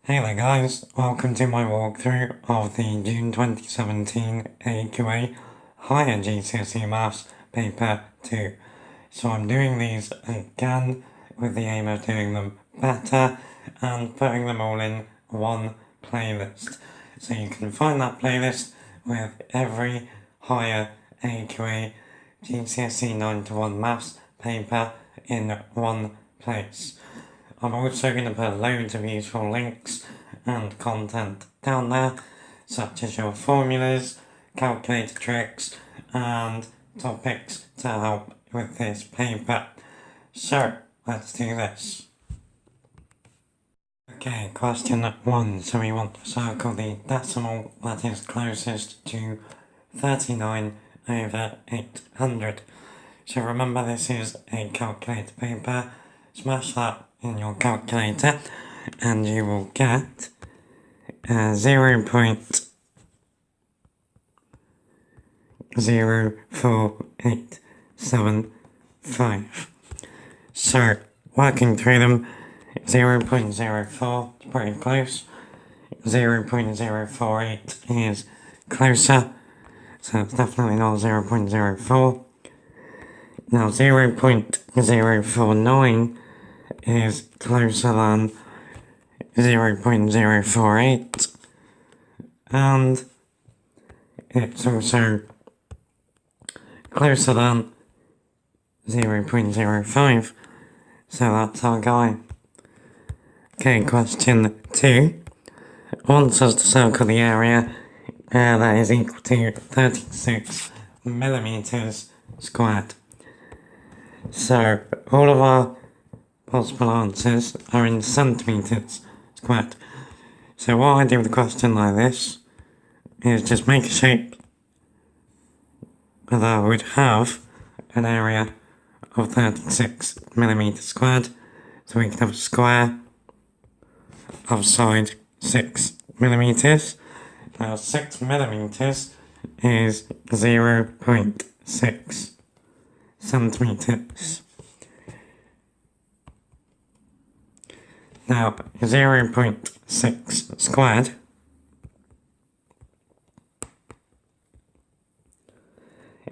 Hey there guys, welcome to my walkthrough of the June 2017 AQA Higher GCSE Maths Paper 2. So I'm doing these again with the aim of doing them better and putting them all in one playlist. So you can find that playlist with every higher AQA GCSE 9 to 1 Maths paper in one place. I'm also going to put loads of useful links and content down there, such as your formulas, calculator tricks, and topics to help with this paper. So, let's do this. Okay, question 1. So we want to circle the decimal that is closest to 39/800. So remember, this is a calculator paper. Smash that in your calculator and you will get 0.04875. So, working through them, 0.04 is pretty close, 0.048 is closer, so it's definitely not 0.04. Now 0.049 is closer than 0.048, and it's also closer than 0.05, so that's our guy. Okay, question 2 wants us to circle the area that is equal to 36 millimeters squared. So all of our possible answers are in centimeters squared. So what I do with a question like this is just make a shape that would have an area of 36 millimeters squared. So we can have a square of side 6 millimeters. Now 6 millimeters is 0.6 centimeters. Now 0.6 squared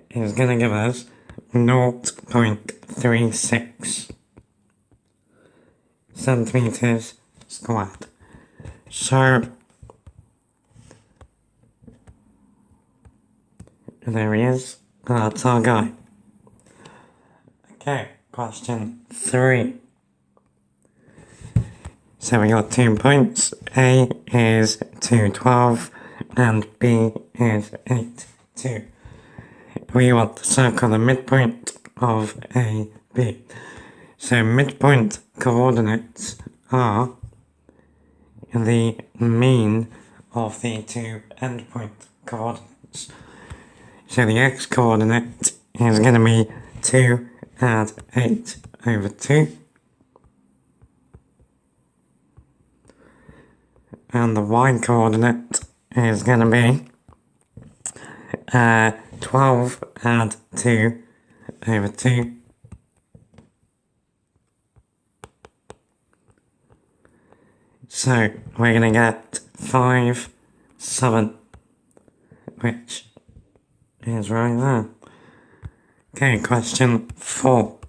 is going to give us 0.36 centimeters squared. So there he is, that's our guy. Okay, question 3. So we got 2 points. A is 212 and B is 82. We want to circle the midpoint of AB. So midpoint coordinates are the mean of the two endpoint coordinates. So the x coordinate is going to be 2 add 8 over 2. And the y coordinate is going to be 12 add 2 over 2. So we're going to get 5, 7, which is right there. Okay, question 4.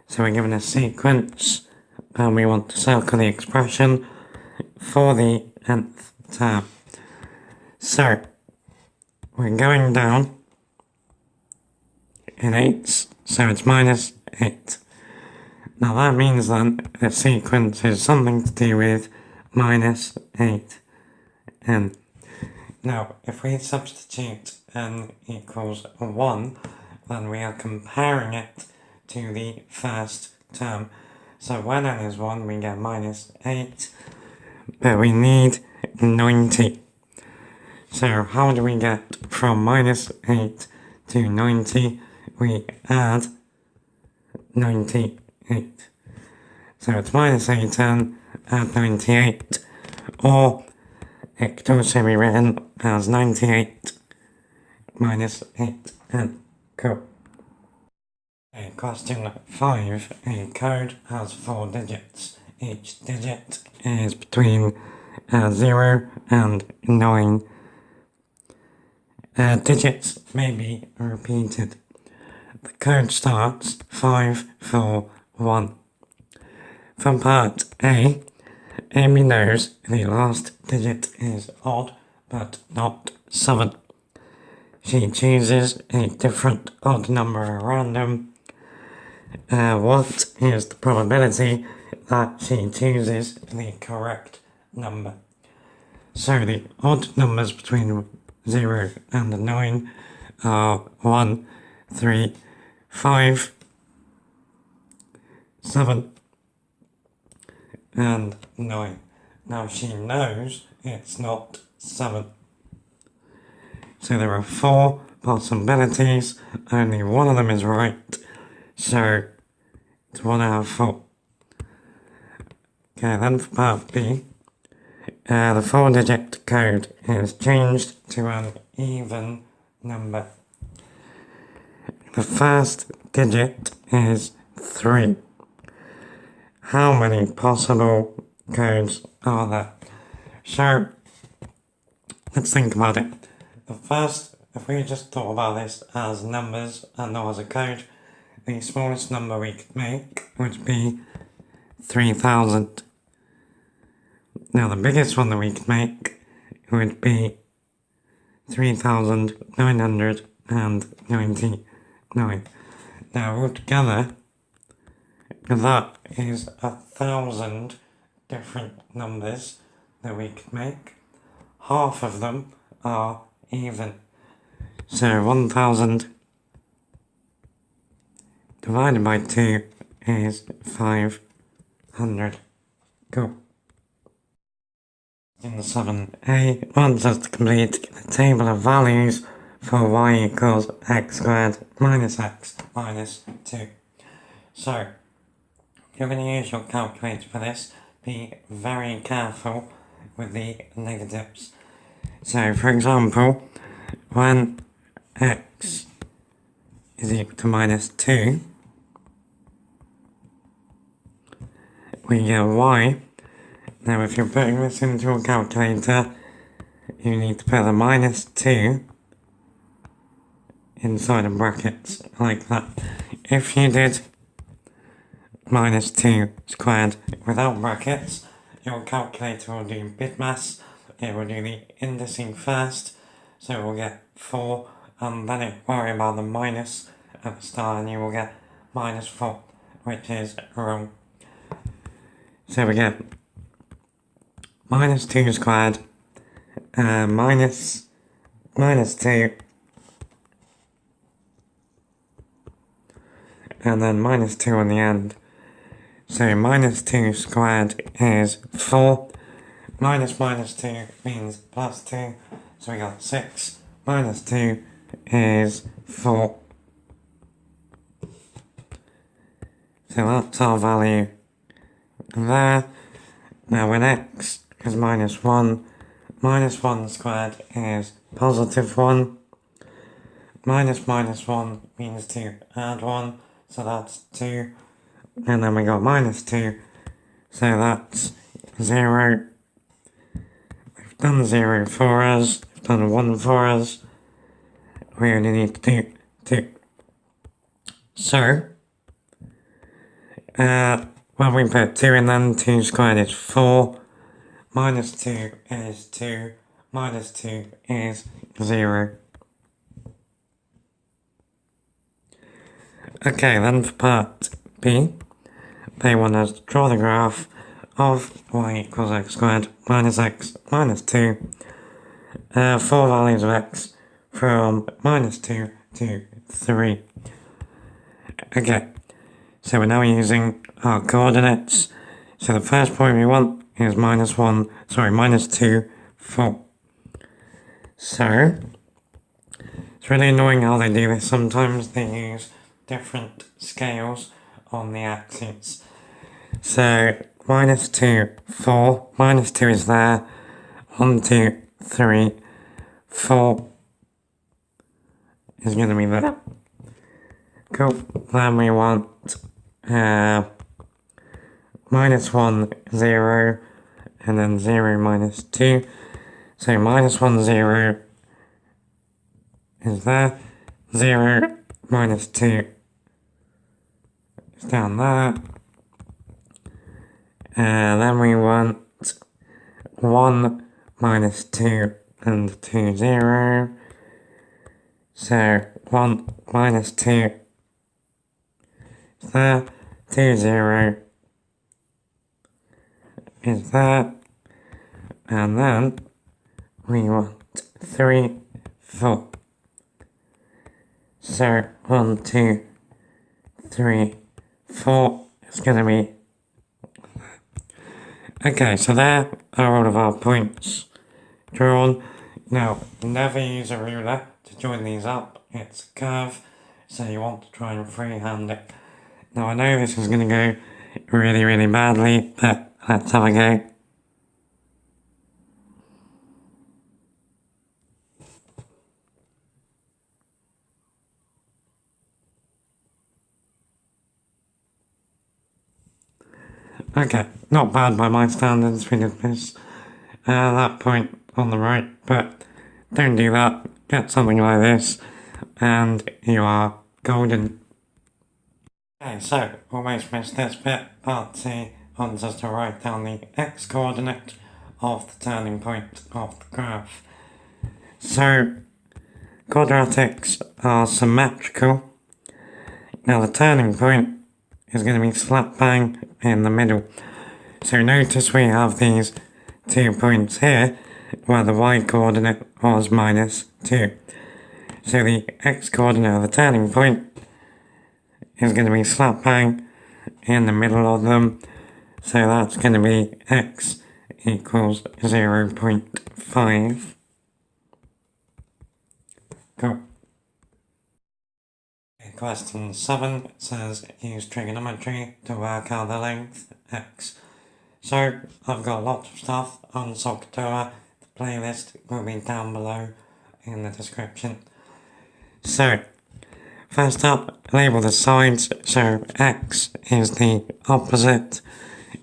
So we're given a sequence and we want to circle the expression for the nth term. So we're going down in 8s, so it's minus 8. Now that means then the sequence is something to do with minus 8 n. Now if we substitute n equals 1, then we are comparing it to the first term. So when n is 1 we get minus 8, but we need 90. So how do we get from minus 8 to 90? We add 98. So it's minus 8n, add 98, or it could also be written as 98 minus 8n. Cool. Okay, question 5. A code has 4 digits. Each digit is between 0 and 9. Digits may be repeated. The code starts 5, 4, 1. From part A, Amy knows the last digit is odd, but not 7. She chooses a different odd number at random. What is the probability that she chooses the correct number? So the odd numbers between 0 and 9 are 1, 3, 5, 7, and 9. Now she knows it's not 7. So there are 4 possibilities, only one of them is right, so it's 1 out of 4. Okay, then for part B, the 4-digit code is changed to an even number. The first digit is 3. How many possible codes are there? So, let's think about it. The first, if we just thought about this as numbers and not as a code, the smallest number we could make would be 3000. Now the biggest one that we could make would be 3999. Now altogether, that is 1,000 different numbers that we could make. Half of them are even. So 1000 divided by 2 is 500. Cool. In the 7a, wants us to complete the table of values for y equals x squared minus x minus 2. So, you're going to use your calculator for this. Be very careful with the negatives. So, for example, when x is equal to minus 2, we get y. Now, if you're putting this into a calculator, you need to put the minus 2 inside of brackets, like that. If you did minus 2 squared without brackets, your calculator will do bit mass. It will do the indices first, so it will get 4, and then it will worry about the minus at the start, and you will get minus 4, which is wrong. So we get minus 2 squared, minus 2, and then minus 2 on the end. So minus 2 squared is 4, minus 2 means plus 2, so we got 6, minus 2 is 4. So that's our value there. Now when x is minus 1 squared is positive 1. Minus 1 means to add 1, so that's 2. And then we got minus 2, so that's 0. We've done 0 for us, we've done 1 for us. We only need to do 2. So, when we put 2 in, then 2 squared is 4. Minus 2 is 2. Minus 2 is 0. Okay, then for part B, they want us to draw the graph of y equals x squared minus x minus 2. 4 values of x from minus 2 to 3. Okay, so we're now using our coordinates. So the first point we want is minus 2, 4. So, it's really annoying how they do this. Sometimes they use different scales on the axes. So, minus 2, 4. Minus 2 is there. 1, 2, 3, 4 is going to be there. Cool. Then we want minus 1, 0, and then 0 minus 2. So minus 1, 0 is there. 0 minus 2 is down there. And then we want 1 minus 2 and 2, 0. So 1 minus 2 is there. 2, 0 is there. And then we want 3, 4. So 1, 2, 3, 4 is going to be. Okay, so there are all of our points drawn. Now, never use a ruler to join these up. It's a curve, so you want to try and freehand it. Now, I know this is going to go really, really badly, but let's have a go. Okay, not bad by my standards, we did miss that point on the right, but don't do that. Get something like this, and you are golden. Okay, so almost missed this bit. Part C wants us to write down the x-coordinate of the turning point of the graph. So, quadratics are symmetrical. Now the turning point is going to be slap bang in the middle. So notice we have these 2 points here where the y-coordinate was minus 2. So the x-coordinate of the turning point is going to be slap bang in the middle of them. So that's going to be x equals 0.5. Cool. Question 7 says use trigonometry to work out the length x. So I've got lots of stuff on tutor. The playlist will be down below in the description. So first up, label the sides. So x is the opposite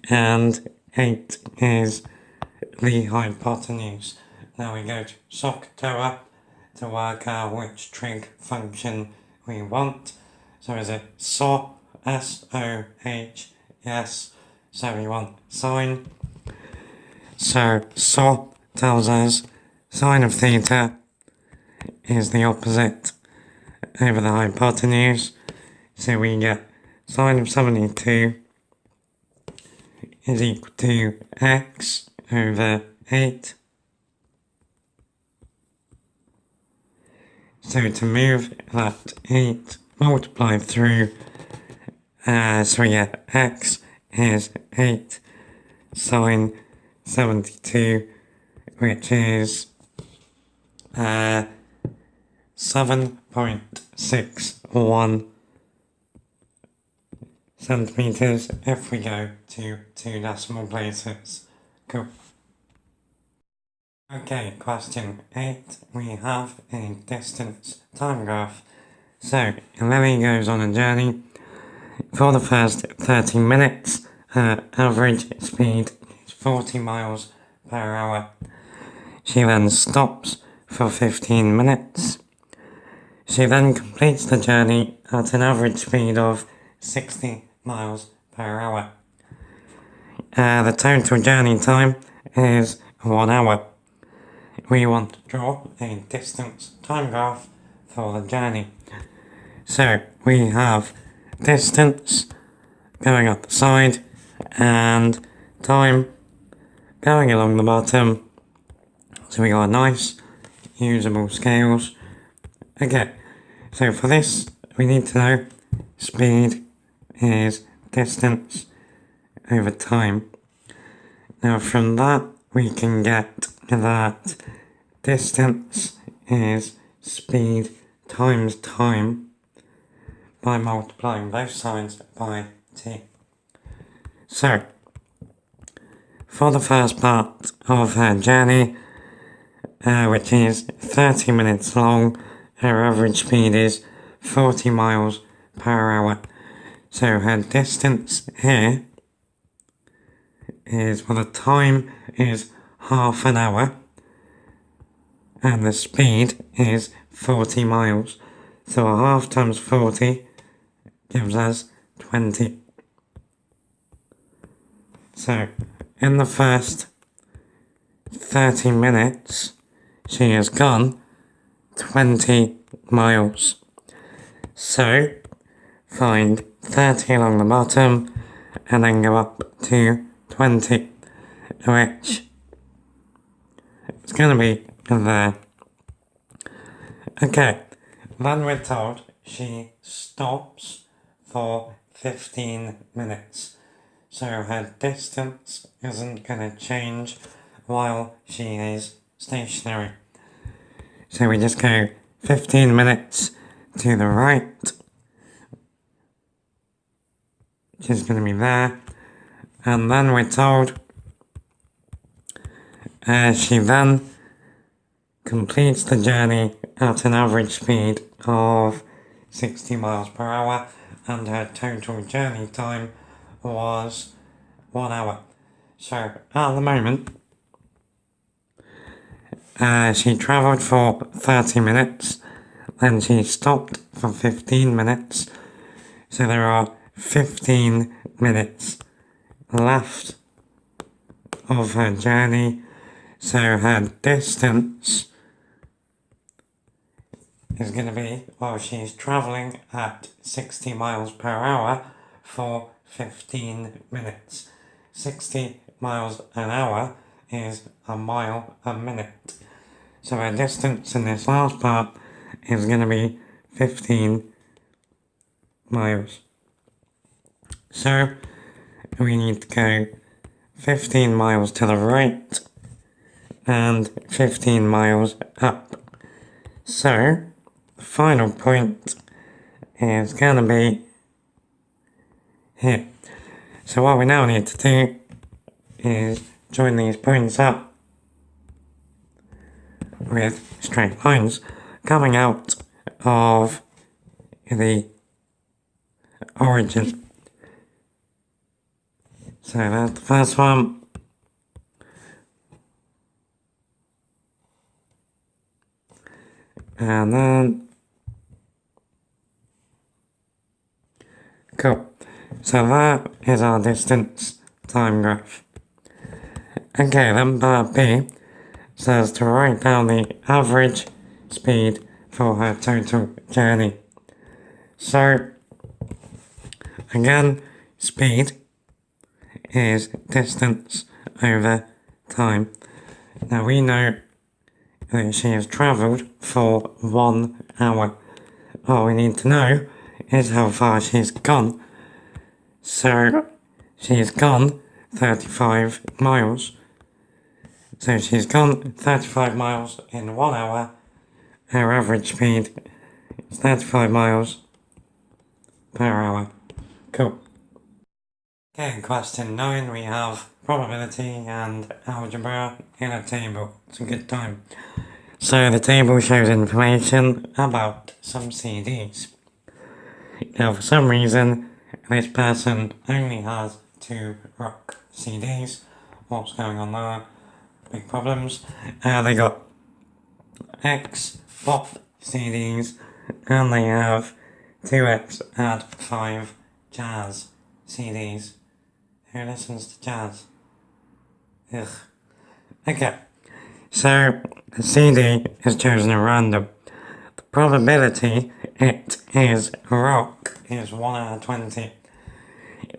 and 8 is the hypotenuse. Now we go to tutor to work out which trig function we want. So is it SOH, S-O-H, yes, so we want sine. So SOH tells us sine of theta is the opposite over the hypotenuse. So we get sine of 72 is equal to x over 8. So to move that 8 multiplied through, so we get x is 8 sine 72, which is 7.61 centimeters if we go to 2 decimal places. Cool. Okay, question 8, we have a distance time graph. So, Lily goes on a journey. For the first 30 minutes, her average speed is 40 miles per hour. She then stops for 15 minutes. She then completes the journey at an average speed of 60 miles per hour. The total journey time is 1 hour. We want to draw a distance time graph for the journey. So we have distance going up the side and time going along the bottom. So we got nice usable scales. Okay, so for this we need to know speed is distance over time. Now from that we can get that distance is speed times time by multiplying both sides by t. So, for the first part of her journey, which is 30 minutes long, her average speed is 40 miles per hour. So her distance here is, well, the time is half an hour and the speed is 40 miles. So a half times 40 gives us 20. So in the first 30 minutes, she has gone 20 miles. So find 30 along the bottom and then go up to 20, which is going to be there. Okay, then we're told she stops for 15 minutes. So her distance isn't going to change while she is stationary. So we just go 15 minutes to the right, which is going to be there. And then we're told she then completes the journey at an average speed of 60 miles per hour, and her total journey time was 1 hour. So at the moment, she travelled for 30 minutes, then she stopped for 15 minutes, so there are 15 minutes left of her journey, so her distance is going to be, well, she's travelling at 60 miles per hour for 15 minutes. 60 miles an hour is a mile a minute. So her distance in this last part is going to be 15 miles. So we need to go 15 miles to the right and 15 miles up. So the final point is going to be here. So what we now need to do is join these points up with straight lines coming out of the origin. So that's the first one. And then, cool. So that is our distance time graph. Okay, then part B says to write down the average speed for her total journey. So, again, speed is distance over time. Now we know that she has travelled for 1 hour. All we need to know is how far she's gone. So she's gone 35 miles. So she's gone 35 miles in 1 hour. Her average speed is 35 miles per hour. Cool. Okay, question 9, we have probability and algebra in a table. It's a good time. So the table shows information about some CDs. Now for some reason, this person only has 2 rock CDs. What's going on there? Big problems. They got X pop CDs and they have 2X add 5 jazz CDs. Who listens to jazz? Ugh. Okay, so the CD is chosen at random. The probability it is rock is 1 out of 20.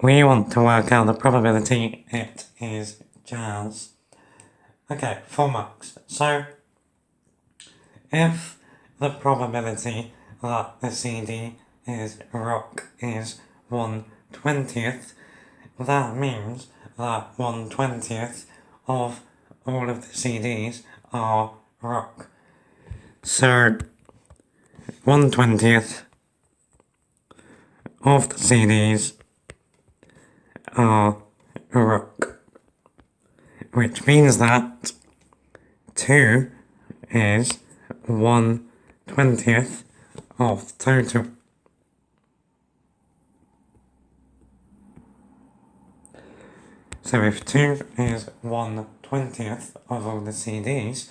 We want to work out the probability it is jazz. Okay, 4 marks. So, if the probability that the CD is rock is 1/20th, that means that 1/20th of all of the CDs are rock. So 1/20th of the CDs are rock, which means that 2 is 1/20th of the total. So if 2 is 1/20th of all the CDs,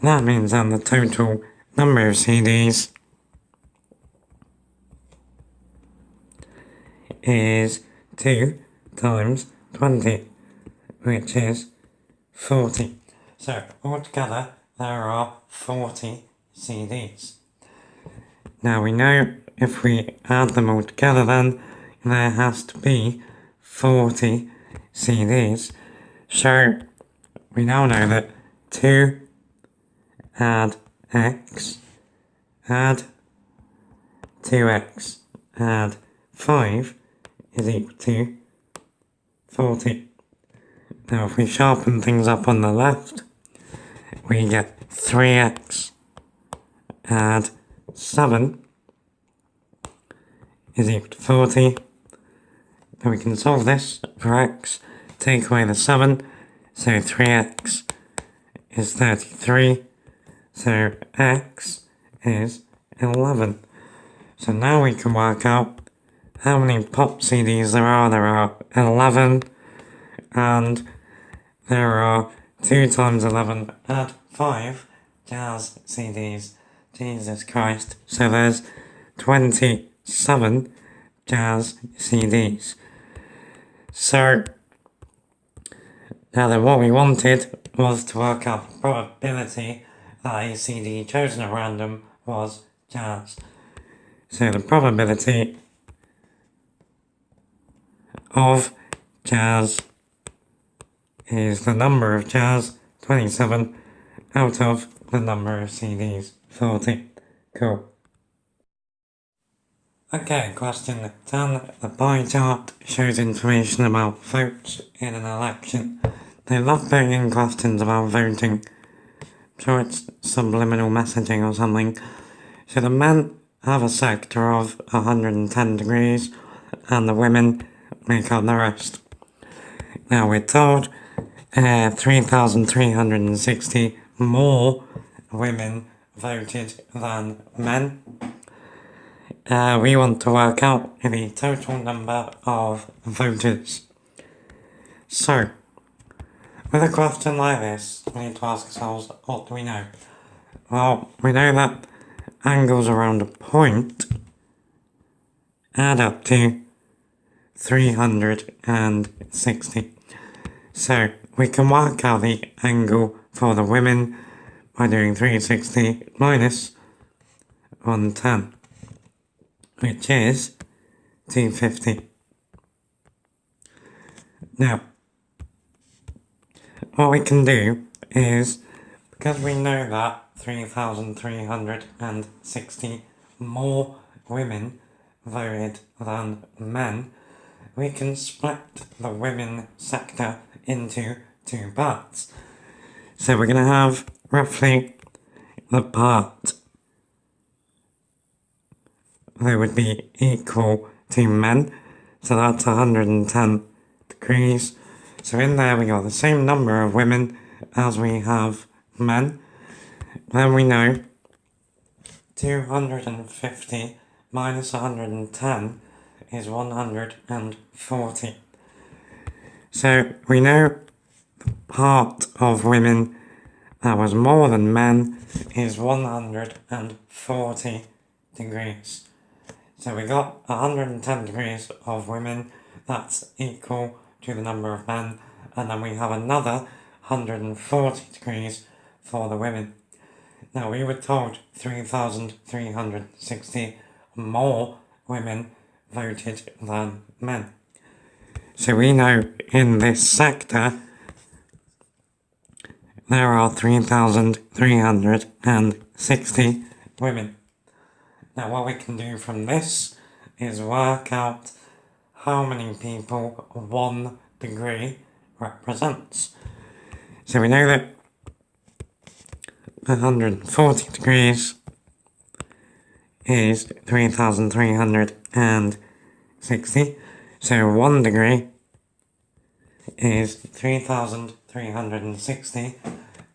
that means that the total number of CDs is 2 times 20, which is 40. So altogether there are 40 CDs. Now we know if we add them all together, then there has to be 40 CDs. So we now know that 2 add x, add 2x, add 5 is equal to 40. Now if we sharpen things up on the left, we get 3x, add 7 is equal to 40. Then we can solve this for x, take away the 7, so 3x is 33, so x is 11. So now we can work out how many pop CDs there are. There are 11, and there are 2 times 11, add 5 jazz CDs. Jesus Christ. So there's 27 jazz CDs. So now then, what we wanted was to work out the probability that a CD chosen at random was jazz. So the probability of jazz is the number of jazz, 27, out of the number of CDs, 40. Cool. Okay, question 10. The pie chart shows information about votes in an election. They love putting in questions about voting. I'm sure it's subliminal messaging or something. So the men have a sector of 110 degrees and the women make up the rest. Now we're told 3,360 more women voted than men. We want to work out the total number of voters. So, with a question like this, we need to ask ourselves, what do we know? Well, we know that angles around a point add up to 360. So, we can work out the angle for the women by doing 360 minus 110, which is 250. Now, what we can do is, because we know that 3,360 more women voted than men, we can split the women sector into 2 parts. So we're going to have roughly the part that would be equal to men, so that's 110 degrees. So in there we got the same number of women as we have men. Then we know 250 minus 110 is 140. So we know the part of women that was more than men is 140 degrees. So we got 110 degrees of women, that's equal to the number of men, and then we have another 140 degrees for the women. Now we were told 3,360 more women voted than men. So we know in this sector there are 3,360 women. Now what we can do from this is work out how many people 1 degree represents. So we know that 140 degrees is 3,360. So 1 degree is 3,360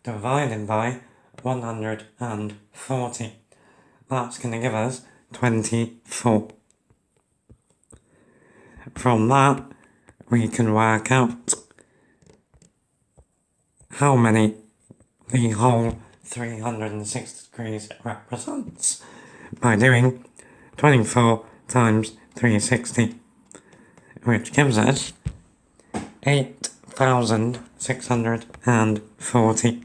divided by 140. That's going to give us 24. From that, we can work out how many the whole 360 degrees represents by doing 24 times 360, which gives us 8,640.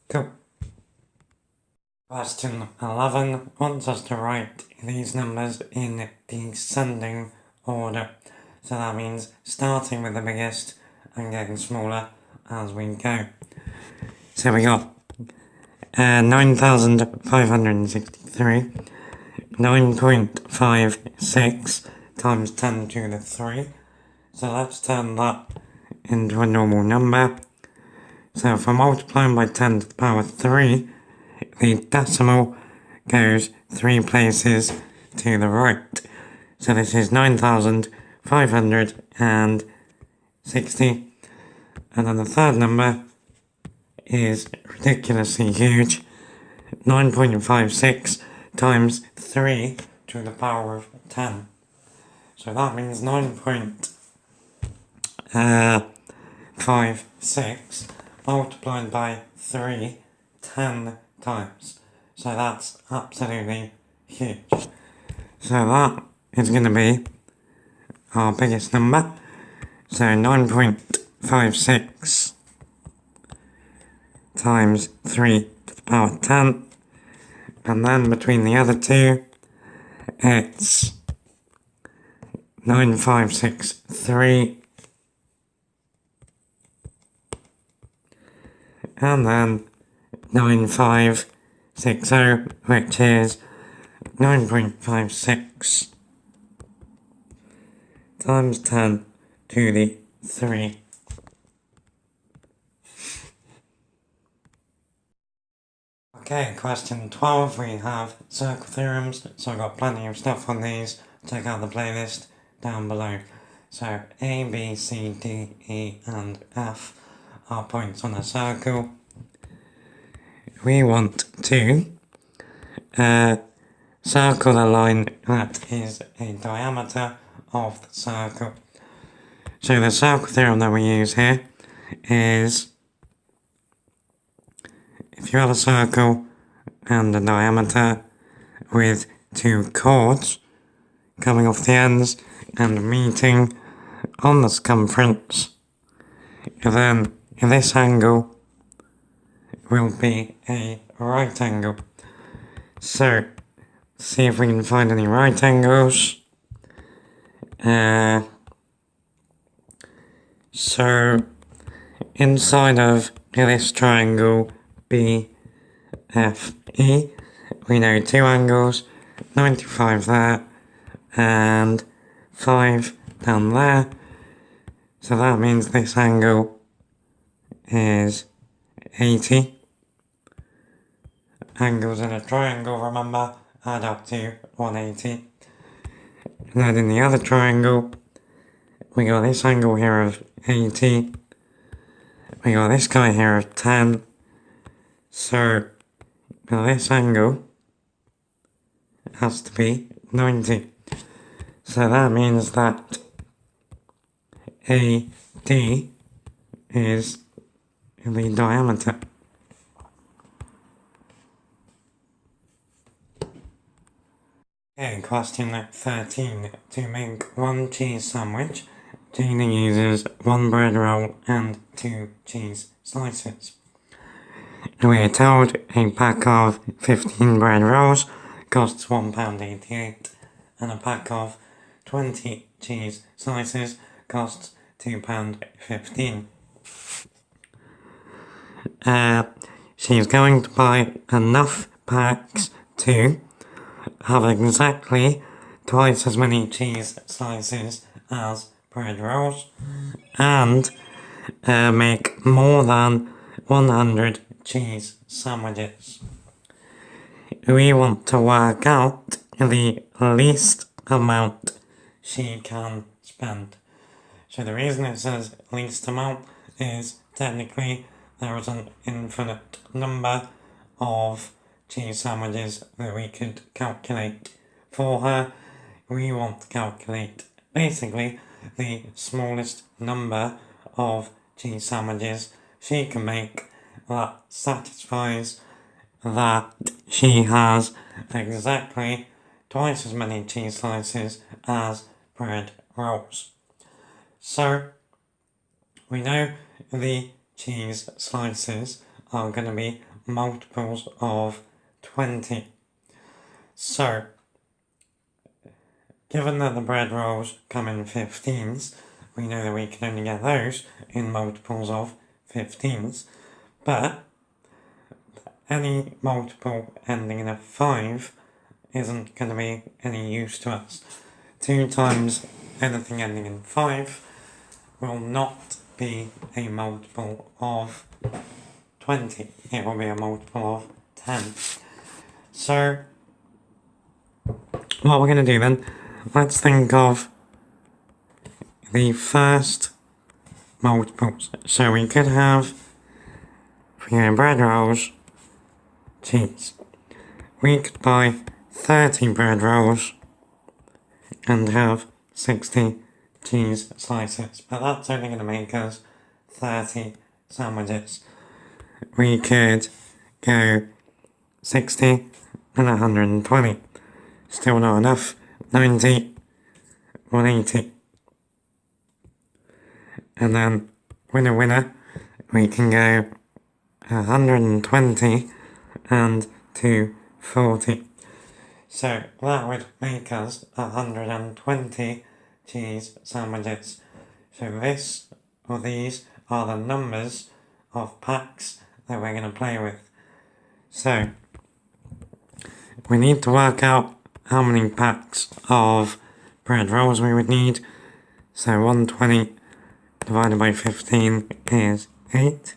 Cool. Question 11 wants us to write these numbers in descending order. So that means starting with the biggest and getting smaller as we go. So we got 9,563, 9.56 times 10 to the 3. So let's turn that into a normal number. So if I multiply by 10 to the power 3, the decimal goes 3 places to the right. So this is 9,560. And then the third number is ridiculously huge. 9.56 times 3 to the power of 10. So that means 9.56 multiplied by 3 10 times. So that's absolutely huge. So that is going to be our biggest number. So 9.56 times 3 to the power 10. And then between the other two, it's 9,563. And then 9,560, which is 9.56 times 10 to the 3. Okay, question 12, we have circle theorems, so I've got plenty of stuff on these. Check out the playlist down below. So A, B, C, D, E and F are points on a circle. We want to circle the line that is a diameter of the circle. So the circle theorem that we use here is if you have a circle and a diameter with two chords coming off the ends and meeting on the circumference, then this angle will be a right angle. So, see if we can find any right angles. So, inside of this triangle BFE, we know two angles, 95 there and 5 down there. So that means this angle is 80. Angles in a triangle, remember, add up to 180. And then in the other triangle, we got this angle here of 80. We got this guy here of 10. So, this angle has to be 90. So that means that AD is the diameter. Okay, question 13. To make one cheese sandwich, Gina uses one bread roll and 2 cheese slices. We are told a pack of 15 bread rolls costs £1.88 and a pack of 20 cheese slices costs £2.15. She's going to buy enough packs to have exactly twice as many cheese slices as bread rolls and make more than 100 cheese sandwiches. We want to work out the least amount she can spend. So the reason it says least amount is technically there is an infinite number of cheese sandwiches that we could calculate for her. We want to calculate basically the smallest number of cheese sandwiches she can make that satisfies that she has exactly twice as many cheese slices as bread rolls. So we know the cheese slices are going to be multiples of 20. So given that the bread rolls come in 15s, we know that we can only get those in multiples of 15s, but any multiple ending in a 5 isn't going to be any use to us. 2 times anything ending in 5 will not be a multiple of 20, it will be a multiple of 10. So what we're going to do then, let's think of the first multiples. So we could have 3 bread rolls, cheese. We could buy 30 bread rolls and have 60 cheese slices, but that's only going to make us 30 sandwiches. We could go 60 and 120. Still not enough. 90, 180. And then, winner, we can go 120 and 240. So that would make us 120 cheese sandwiches. So this, or these, are the numbers of packs that we're going to play with. So we need to work out how many packs of bread rolls we would need. So 120 divided by 15 is 8.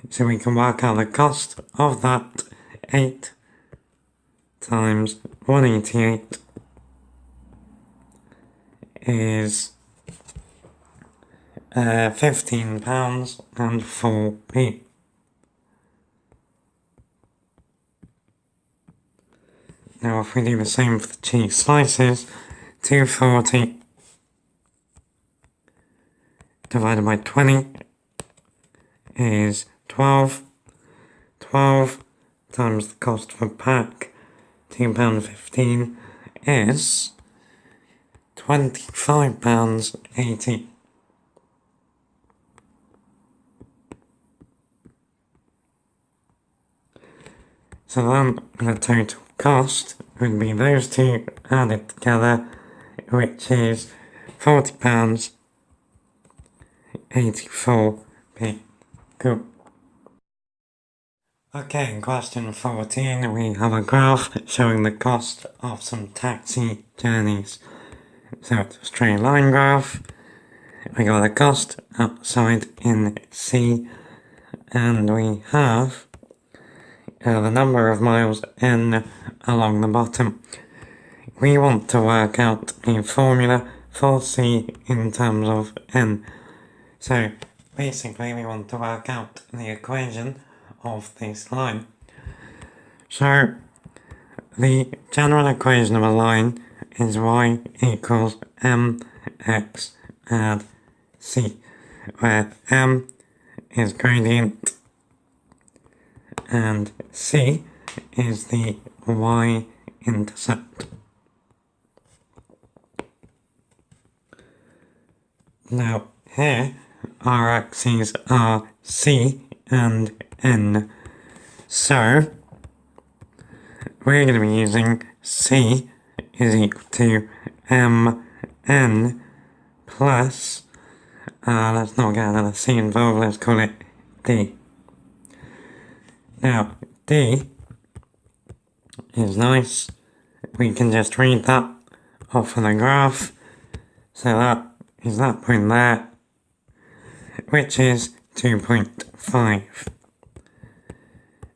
So we can work out the cost of that. 8 times 188 is £15 and 4p. Now if we do the same for the cheese slices, 240 divided by 20 is 12. 12 times the cost of a pack, £2.15, is £25.80. So then the total cost would be those two added together, which is £40.84p. Cool. Okay, in question 14 we have a graph showing the cost of some taxi journeys. So it's a straight line graph. We got the cost outside in C, and we have the number of miles n along the bottom. We want to work out a formula for C in terms of n. So basically we want to work out the equation of this line. So the general equation of a line is y equals mx add c, where m is gradient and c is the y-intercept. Now here our axes are c and n, so we're going to be using c is equal to mn plus, let's not get another c involved, let's call it d. Now d is nice, we can just read that off of the graph, so that is that point there, which is 2.5.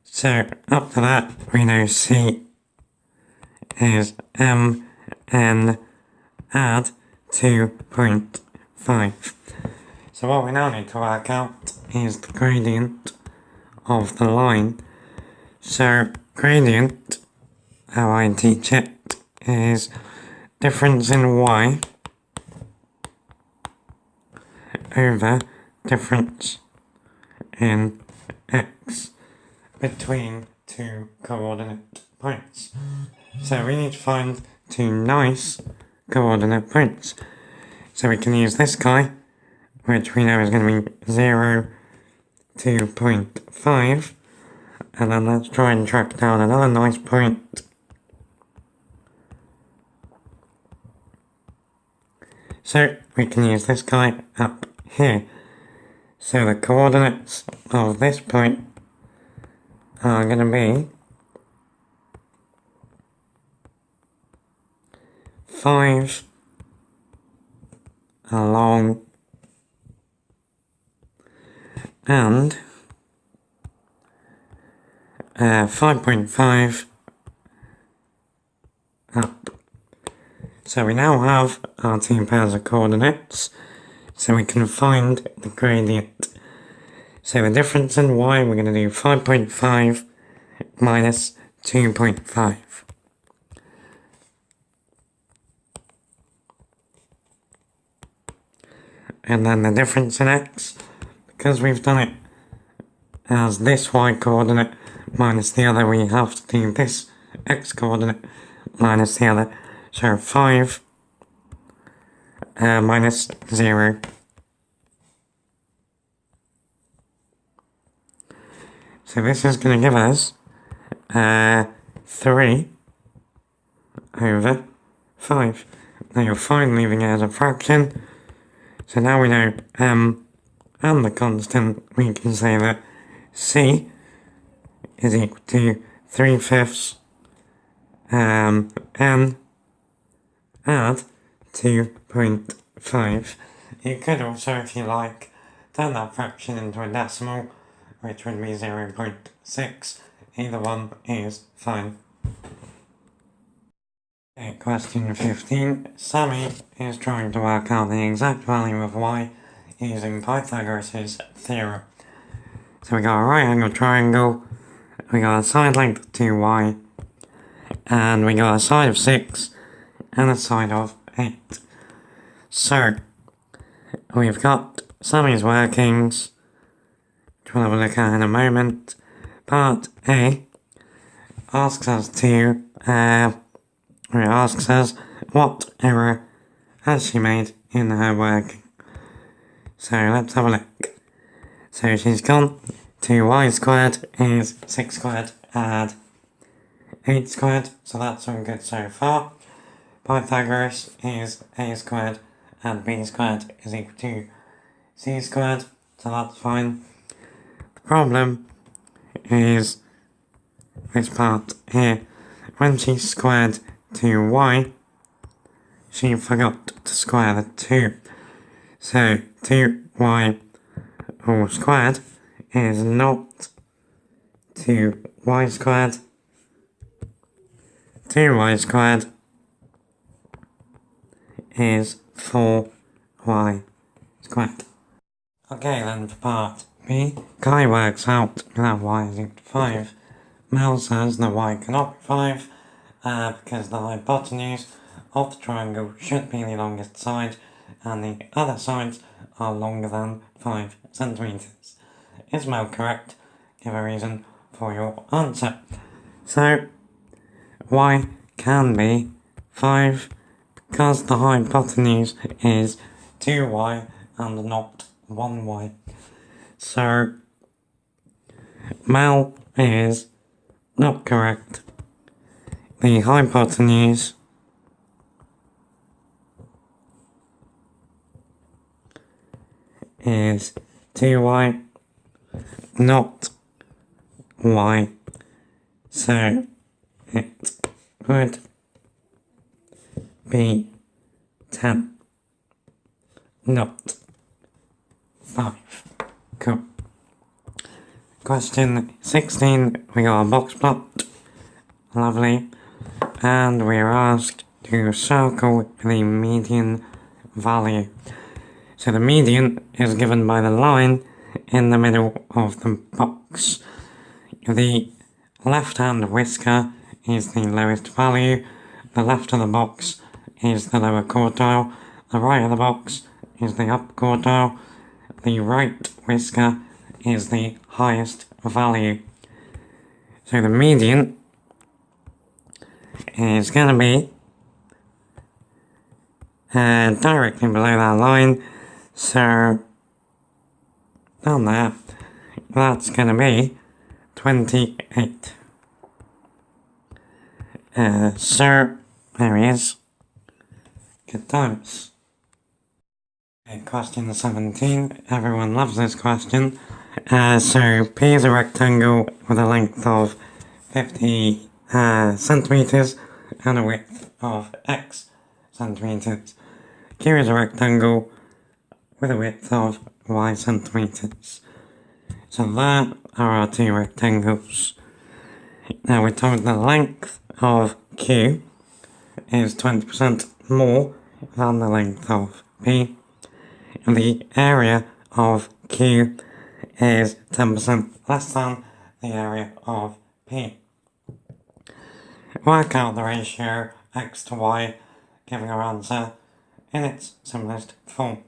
So up to that we know c is mn add 2.5. So what we now need to work out is the gradient of the line. So gradient, how I teach it, is difference in y over difference in x between two coordinate points. So we need to find two nice coordinate points. So we can use this guy, which we know is going to be 0, 2.5, and then let's try and track down another nice point. So we can use this guy up here. So the coordinates of this point are going to be 5 along and 5.5 up. So we now have our two pairs of coordinates, so we can find the gradient. So the difference in y, we're going to do 5.5 minus 2.5. And then the difference in x, because we've done it as this y coordinate minus the other, we have to do this x coordinate minus the other. So 5 minus 0. So this is going to give us 3 over 5. Now you're fine leaving it as a fraction. So now we know m and the constant, we can say that c is equal to 3/5 n add 2.5. You could also, if you like, turn that fraction into a decimal, which would be 0.6. Either one is fine. Okay, question 15. Sammy is trying to work out the exact value of y using Pythagoras' theorem. So we got a right angle triangle, we got a side length of 2y, and we got a side of 6 and a side of 8. So we've got Sammy's workings, which we'll have a look at in a moment. Part A asks us what error has she made in her working. So let's have a look. So she's gone to y squared is 6 squared add 8 squared, so that's all good so far. Pythagoras is a squared and b squared is equal to c squared, so that's fine. The problem is this part here. When she squared 2y, she forgot to square the 2. So 2y all squared is not 2y squared. 2y squared is 4y squared. Okay, then for part B, Kai works out that y is equal to 5. Mel says that y cannot be 5 because the hypotenuse of the triangle should be the longest side and the other sides are longer than 5 centimeters. Is Mel correct? Give a reason for your answer. So y can be 5 because the hypotenuse is 2y and not 1y. So Mel is not correct. The hypotenuse is 2y, not y. So it would be 10, not 5. Cool. Question 16, we got a box plot. Lovely. And we are asked to circle the median value. So the median is given by the line in the middle of the box. The left-hand whisker is the lowest value, the left of the box is the lower quartile, the right of the box is the upper quartile, the right whisker is the highest value. So the median is going to be directly below that line, so down there, that's going to be 28. So there he is. Good times. Okay, question 17. Everyone loves this question. So P is a rectangle with a length of 50 centimeters and a width of X centimeters. Q is a rectangle with a width of Y centimeters. So there are our two rectangles. Now we're told the length of Q is 20% more than the length of P, and the area of Q is 10% less than the area of P. Work out the ratio X to Y, giving our answer in its simplest form.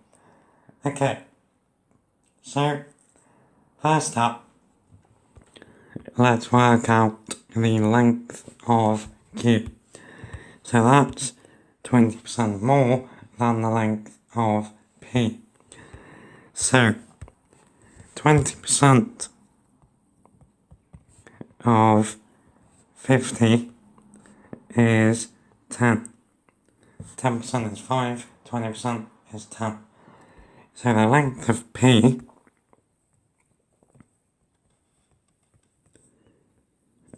Okay, so first up, let's work out the length of Q. So that's 20% more than the length of P. So 20% of 50 is 10. 10% is 5, 20% is 10. So the length of P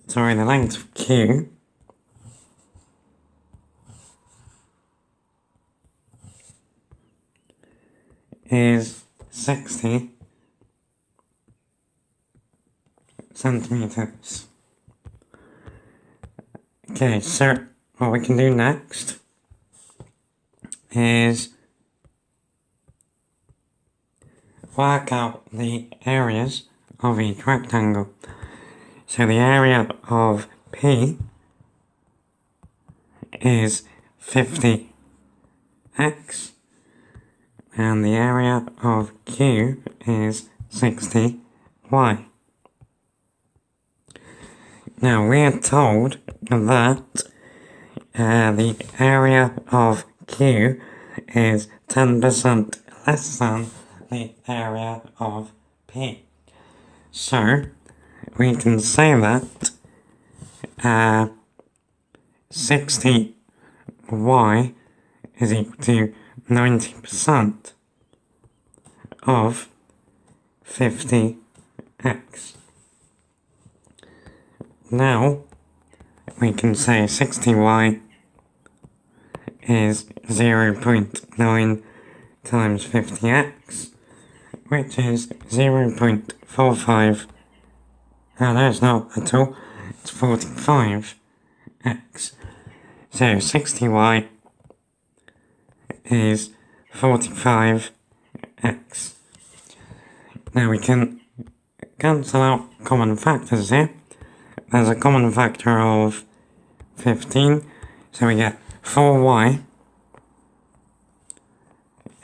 the length of Q is 60 centimeters. Okay, so what we can do next is work out the areas of each rectangle. So the area of P is 50x, and the area of Q is 60y. Now we are told that the area of Q is 10% less than the area of P. So we can say that 60y is equal to 90% of 50x. Now we can say 60y is 0.9 times 50x, which is 0.45. No, that's not at all. It's 45x. So 60y is 45x. Now we can cancel out common factors here. There's a common factor of 15, so we get 4y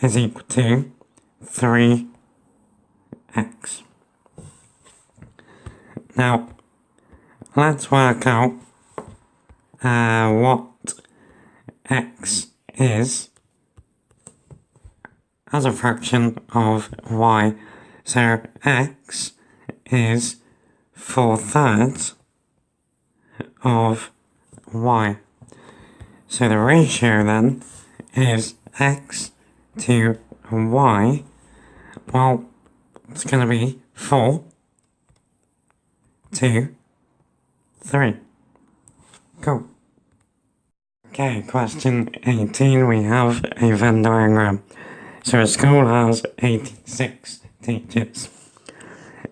is equal to 3x. Now, let's work out what x is as a fraction of y. So x is 4/3 of y. So the ratio then is x to y. Well, it's going to be 4 to 3. Cool. Okay, question 18, we have a Venn diagram. So a school has 86 teachers.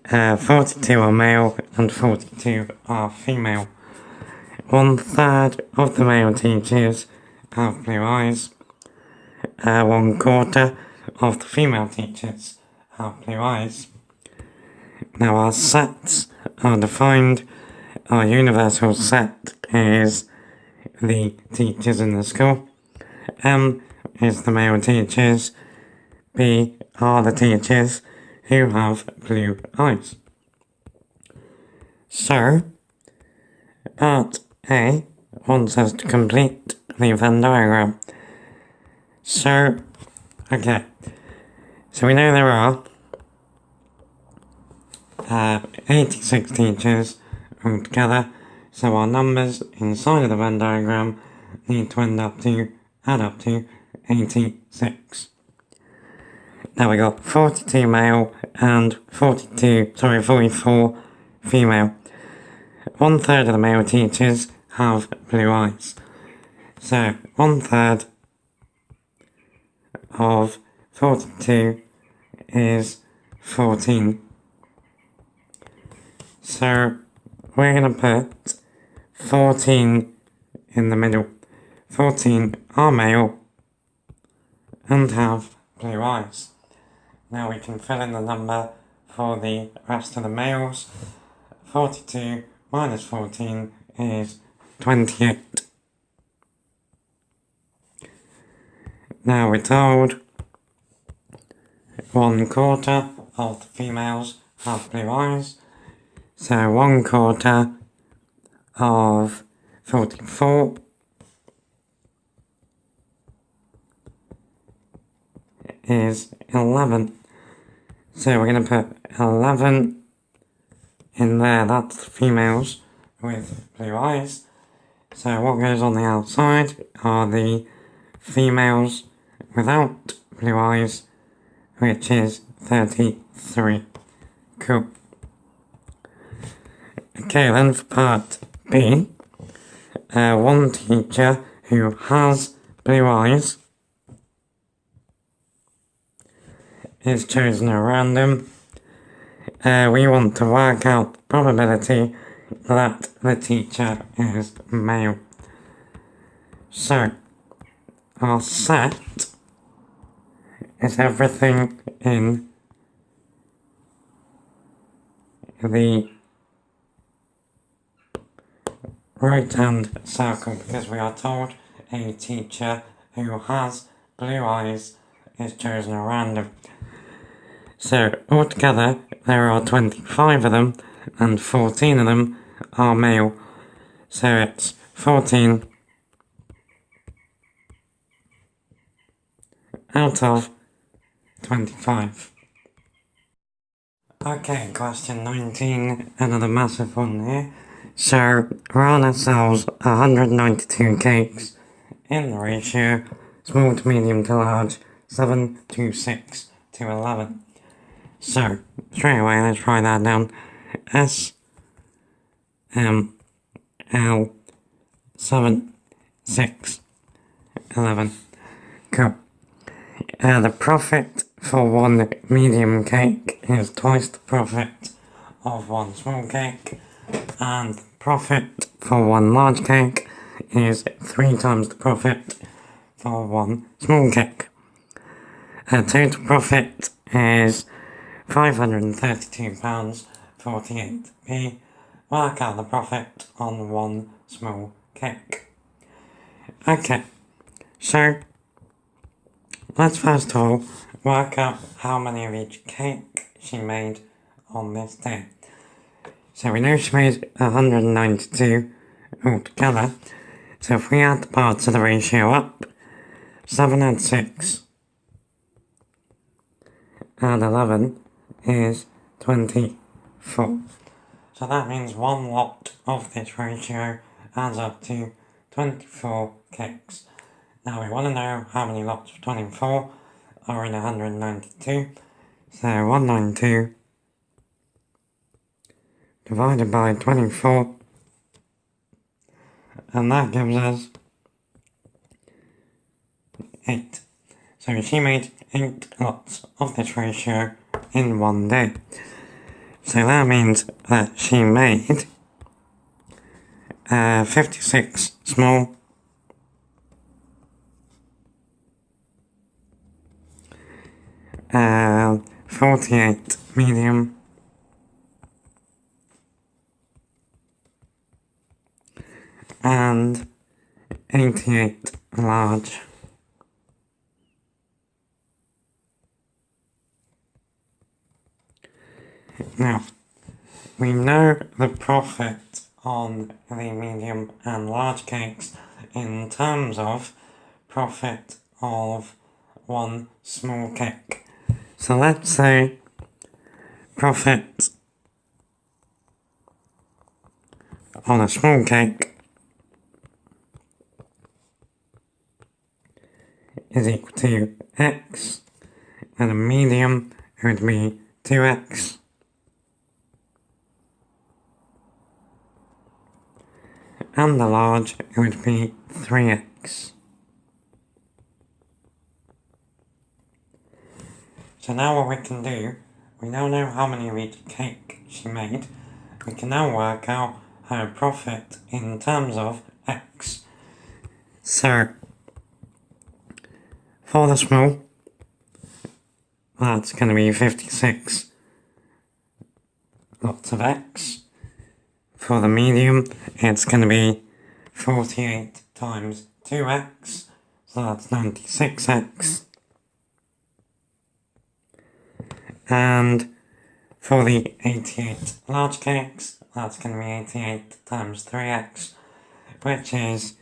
42 are male and 42 are female. 1/3 of the male teachers have blue eyes. 1/4 of the female teachers have blue eyes. Now our sets are defined. Our universal set is the teachers in the school. M is the male teachers. B are the teachers. who have blue eyes. So, part A wants us to complete the Venn diagram. So, okay, so we know there are 86 teachers altogether, so our numbers inside of the Venn diagram need to add up to 86. Now we got 42 male and 44 female. 1/3 of the male teachers have blue eyes. So 1/3 of 42 is 14. So we're going to put 14 in the middle. 14 are male and have blue eyes. Now we can fill in the number for the rest of the males. 42 minus 14 is 28. Now we're told 1/4 of the females have blue eyes. So 1/4 of 44 is 11. So we're going to put 11 in there, that's the females with blue eyes. So what goes on the outside are the females without blue eyes, which is 33. Cool. Okay, then for part B, one teacher who has blue eyes is chosen at random. We want to work out the probability that the teacher is male. So, our set is everything in the right-hand circle because we are told a teacher who has blue eyes is chosen at random. So altogether there are 25 of them and 14 of them are male. So it's 14 out of 25. Okay, question 19, another massive one here. So Rana sells 192 cakes in the ratio small to medium to large 7 to 6 to 11. So straight away let's write that down. S M L 7 6 11. Cool. The profit for one medium cake is twice the profit of one small cake, and the profit for one large cake is 3 times the profit for one small cake. Total profit is £532.48p. Work out the profit on one small cake. Okay, so let's first of all work out how many of each cake she made on this day. So we know she made 192 altogether. So if we add the parts of the ratio up, 7 and 6 and 11 is 24. So that means one lot of this ratio adds up to 24 cakes. Now we want to know how many lots of 24 are in 192. So 192 divided by 24, and that gives us 8. So she made 8 lots of this ratio in one day. So that means that she made 56 small, 48 medium, and 88 large. Now, we know the profit on the medium and large cakes in terms of profit of one small cake. So let's say profit on a small cake is equal to x, and a medium would be 2x, and the large would be 3x. So now what we can do, we now know how many of each cake she made. We can now work out her profit in terms of x. So, for the small, that's going to be 56 lots of x. For the medium, it's going to be 48 times 2x, so that's 96x. And for the 88 large cakes, that's going to be 88 times 3x, which is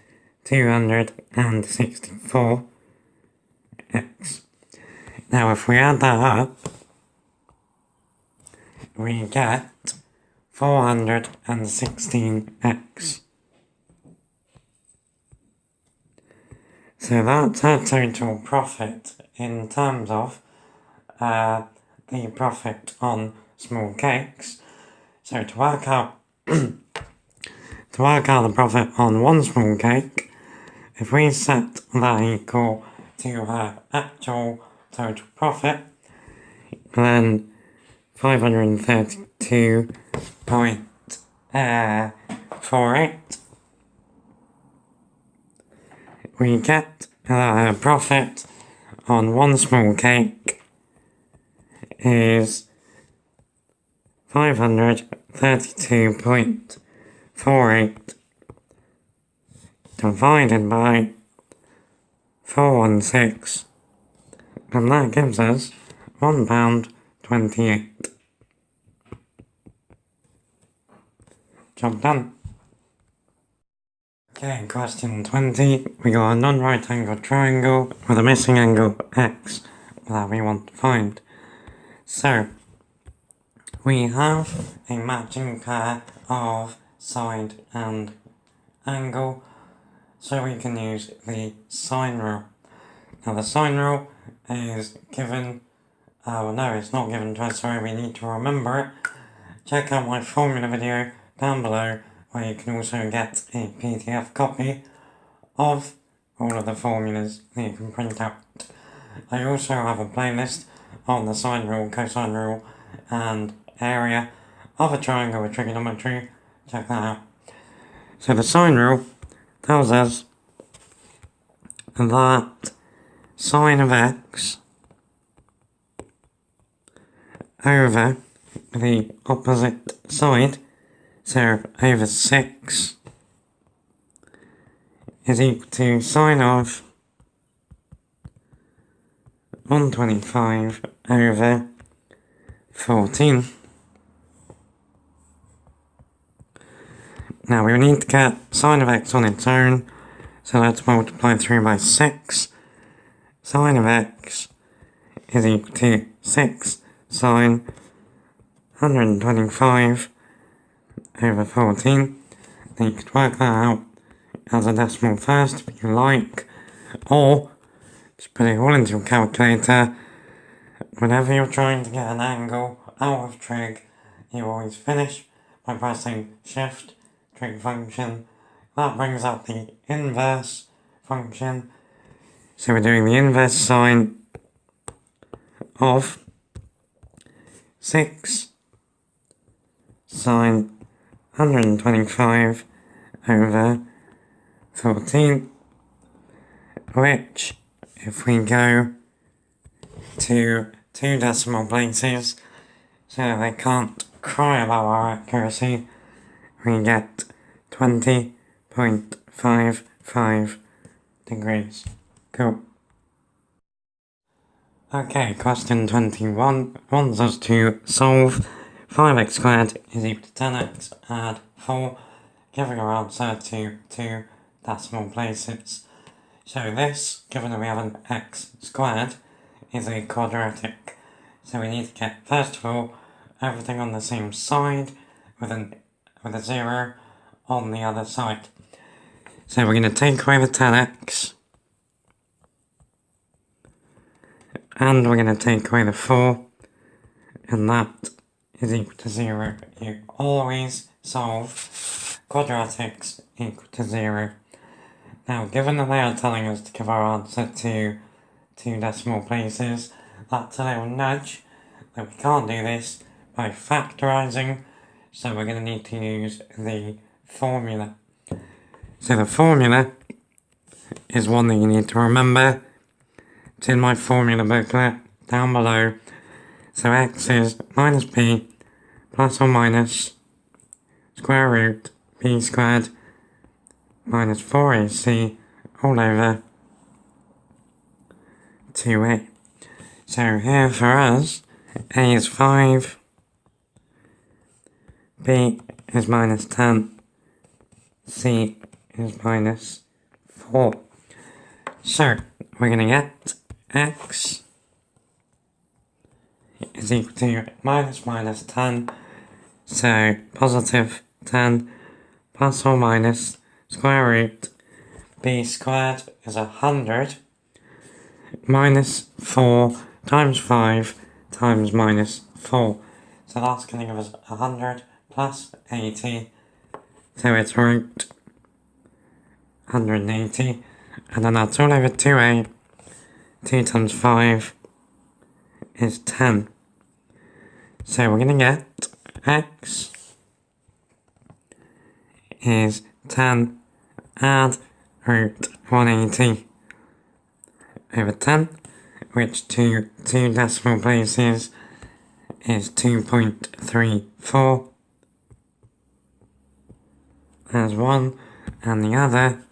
264x. Now if we add that up, we get 416x. So that's our total profit in terms of the profit on small cakes. So to work out the profit on one small cake, if we set that equal to her actual total profit, then 532.48, we get that her profit on one small cake is 532.48 divided by 416, and that gives us £1.28. Job done. Okay, question 20. We got a non-right angled triangle with a missing angle x that we want to find. So, we have a matching pair of side and angle, so we can use the sine rule. Now the sine rule is given, no, it's not given to us, sorry, we need to remember it. Check out my formula video down below, where you can also get a PDF copy of all of the formulas that you can print out. I also have a playlist on the sine rule, cosine rule, and area of a triangle with trigonometry. Check that out. So the sine rule tells us that sine of x over the opposite side, so over 6, is equal to sine of 125 over 14. Now we need to get sine of x on its own, so let's multiply through by 6. Sine of x is equal to 6 sine 125 over 14. Then you could work that out as a decimal first if you like, or just put it all into your calculator. Whenever you're trying to get an angle out of trig, you always finish by pressing shift, trig function. That brings up the inverse function. So we're doing the inverse sine of 6 sine 125 over 14, which, if we go to 2 decimal places so they can't cry about our accuracy, we get 20.55 degrees. Cool. Okay, question 21 wants us to solve 5x squared is equal to 10x, add 4, giving our answer to 2 decimal places. So this, given that we have an x squared, is a quadratic. So we need to get, first of all, everything on the same side with a 0 on the other side. So we're going to take away the 10x, and we're going to take away the 4, and that is equal to 0. You always solve quadratics equal to 0. Now, given that they are telling us to give our answer to 2 decimal places, that's a little nudge that we can't do this by factorising, so we're going to need to use the formula. So the formula is one that you need to remember. It's in my formula booklet down below. So x is minus b plus or minus square root b squared minus 4ac all over 2a. So here for us, a is 5, b is minus 10, c is minus 4. So we're going to get x is equal to minus 10, so positive 10 plus or minus square root b squared is 100 minus 4 times 5 times minus 4. So that's going to give us 100 plus 80, so it's root 180, and then that's all over 2a. 2 times 5 is 10. So we're going to get x is 10 add root 180 over 10, which to 2 decimal places is 2.34 as 1, and the other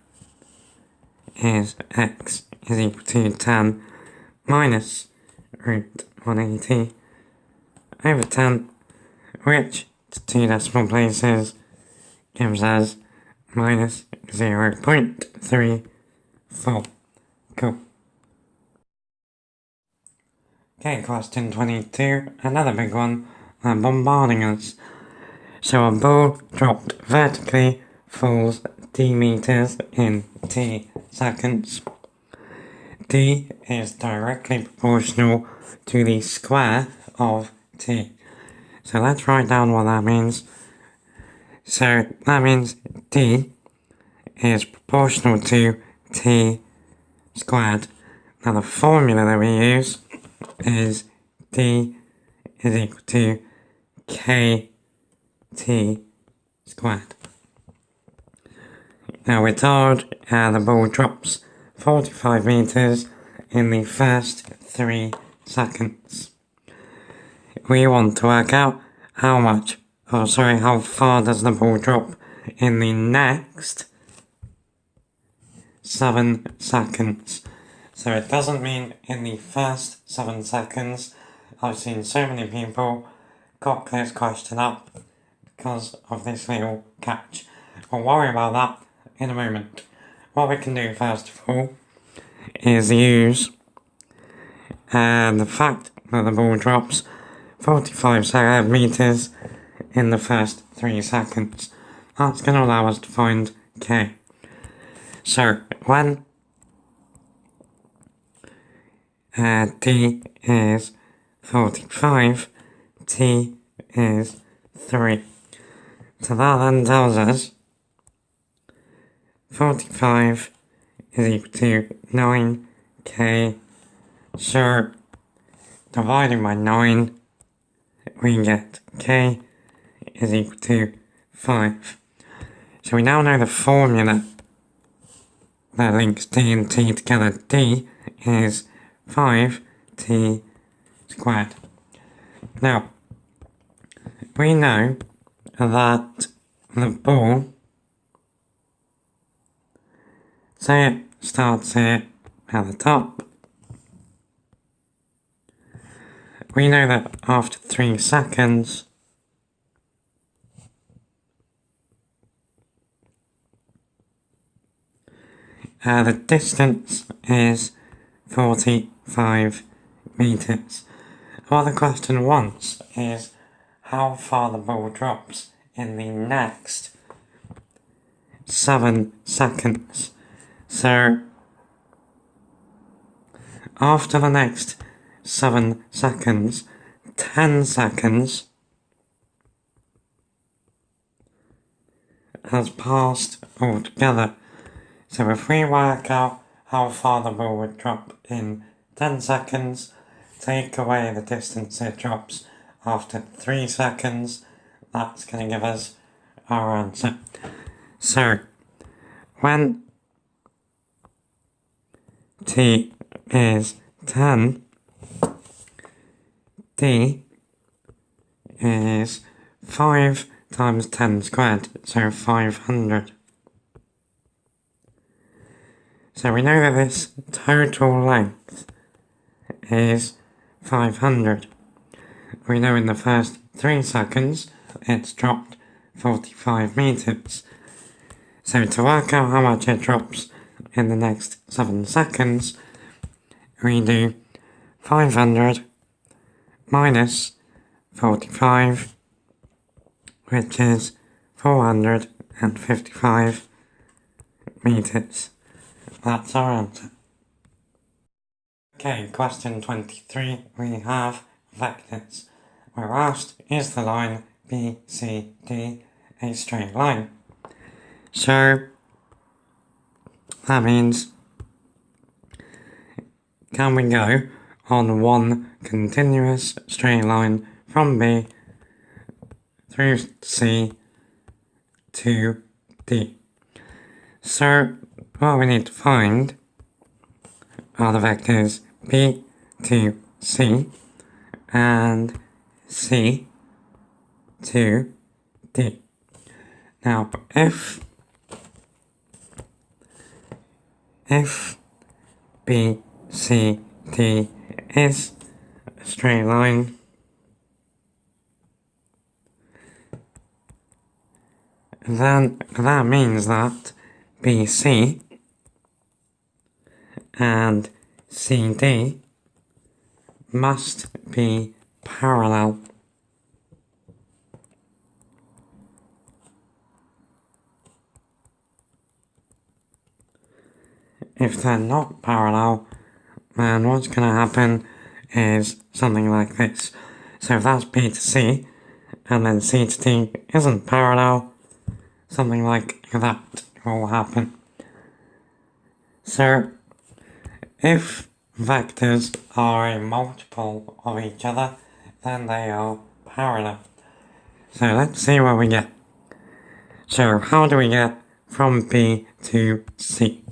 is x is equal to 10 minus root 180 over 10, which to 2 decimal places gives us minus 0.34. Cool. Okay, question 22, another big one. They're bombarding us. So a ball dropped vertically falls d meters in t seconds. D is directly proportional to the square of t. So let's write down what that means. So that means d is proportional to t squared. Now the formula that we use is d is equal to kt squared. Now we're told the ball drops 45 meters in the first 3 seconds. We want to work out how far does the ball drop in the next 7 seconds. So it doesn't mean in the first 7 seconds. I've seen so many people cock this question up because of this little catch. We'll worry about that in a moment. What we can do first of all is use the fact that the ball drops 45 meters in the first 3 seconds. That's going to allow us to find k. So when d is 45, t is 3. So that then tells us 45 is equal to 9k. So dividing by 9, we get k is equal to 5. So we now know the formula that links d and t together. D is 5t squared. Now, we know that the ball, say it starts here at the top. We know that after 3 seconds, The distance is 45 meters. What the question wants is how far the ball drops in the next 7 seconds. So after the next 7 seconds, 10 seconds has passed altogether. So if we work out how far the ball would drop in 10 seconds, take away the distance it drops after 3 seconds, that's going to give us our answer. So when t is 10, d is 5 times 10 squared, so 500. So we know that this total length is 500. We know in the first 3 seconds it's dropped 45 meters. So to work out how much it drops in the next 7 seconds, we do 500 minus 45, which is 455 meters. That's our answer. Okay, question 23, we have vectors. We're asked, is the line BCD a straight line? So, that means, can we go on one continuous straight line from B through C to D? So, what we need to find are the vectors B to C and C to D. Now, if B, C, D is a straight line, then that means that BC and CD must be parallel. If they're not parallel, then what's going to happen is something like this. So if that's B to C, and then C to D isn't parallel, something like that will happen. So, if vectors are a multiple of each other, then they are parallel. So let's see what we get. So how do we get from B to C?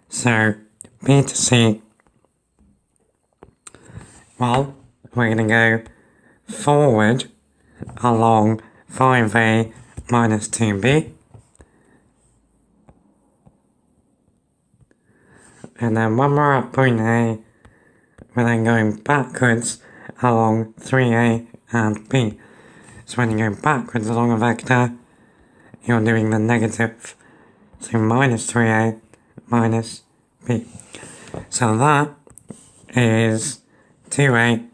So B to C, well, we're going to go forward along 5A minus 2B. And then when we're at point A, we're then going backwards along 3A and B. So when you go backwards along a vector, you're doing the negative. So minus 3A minus B. So that is 2A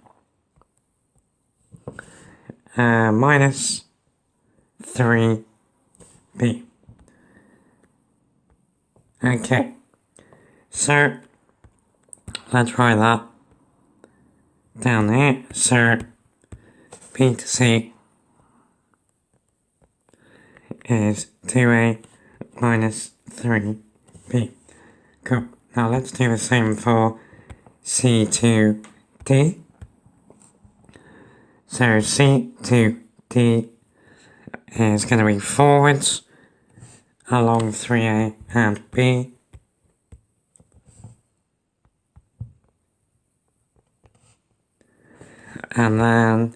minus 3B. Okay. So, let's write that down here. So, B to C is 2A minus 3B. Cool. Now let's do the same for C to D. So, C to D is going to be forwards along 3A and B. And then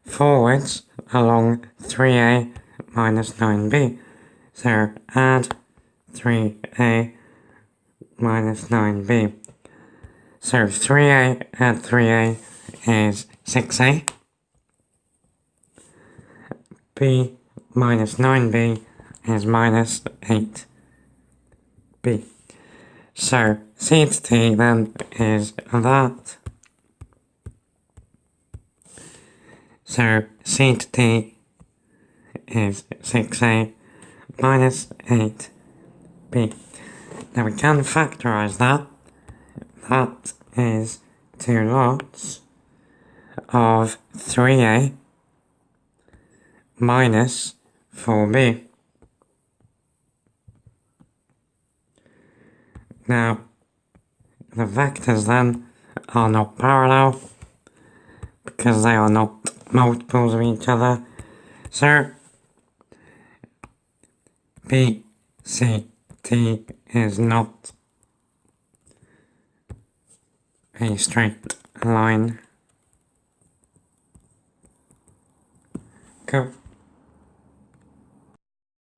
forwards along 3A minus 9B. So add 3A minus 9B. So 3A add 3A is 6A. B minus 9B is minus 8. B. So C to D then is that. So C to D is 6A minus 8B. Now we can factorise that. That is 2 lots of 3A minus 4B. Now, the vectors then are not parallel because they are not multiples of each other. So, B, C, D is not a straight line. Cool.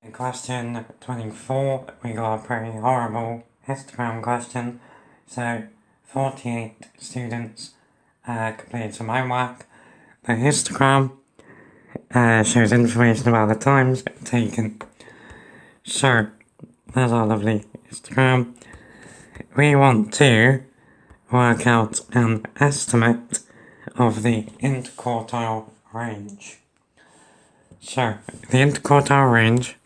In question 24, we got a pretty horrible histogram question. So, 48 students completed some homework. The histogram shows information about the times taken. So, there's our lovely histogram. We want to work out an estimate of the interquartile range. So, the interquartile range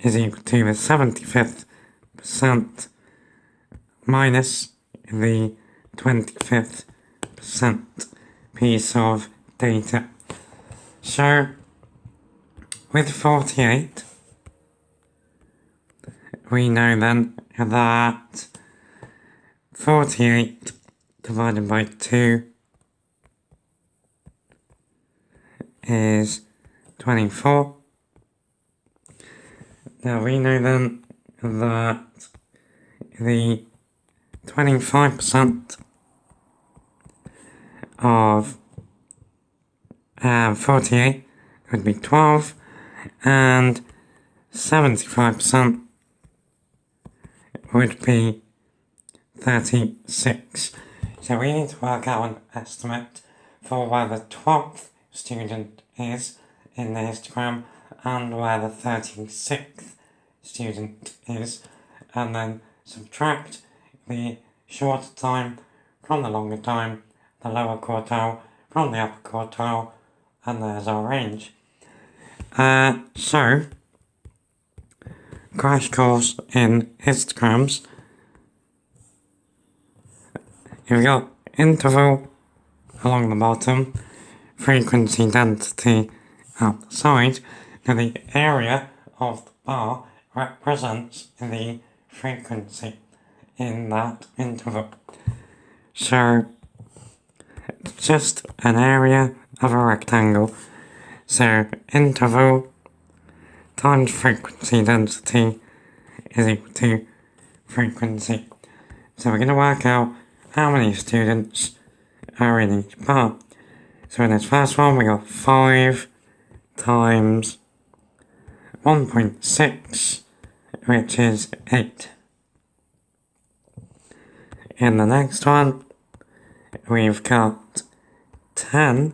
is equal to the 75th percent minus the 25th percent piece of data. So, with 48, we know then that 48 divided by 2 is 24. Now we know then that the 25% of 48 would be 12 and 75% would be 36. So we need to work out an estimate for where the 12th student is in the histogram and where the 36th student is, and then subtract the shorter time from the longer time, the lower quartile from the upper quartile, and there's our range. So, crash course in histograms. You've got interval along the bottom, frequency density outside. Now the area of the bar represents the frequency in that interval. So, it's just an area of a rectangle. So, interval times frequency density is equal to frequency. So we're going to work out how many students are in each part. So in this first one we got 5 times 1.6, which is 8. In the next one we've got 10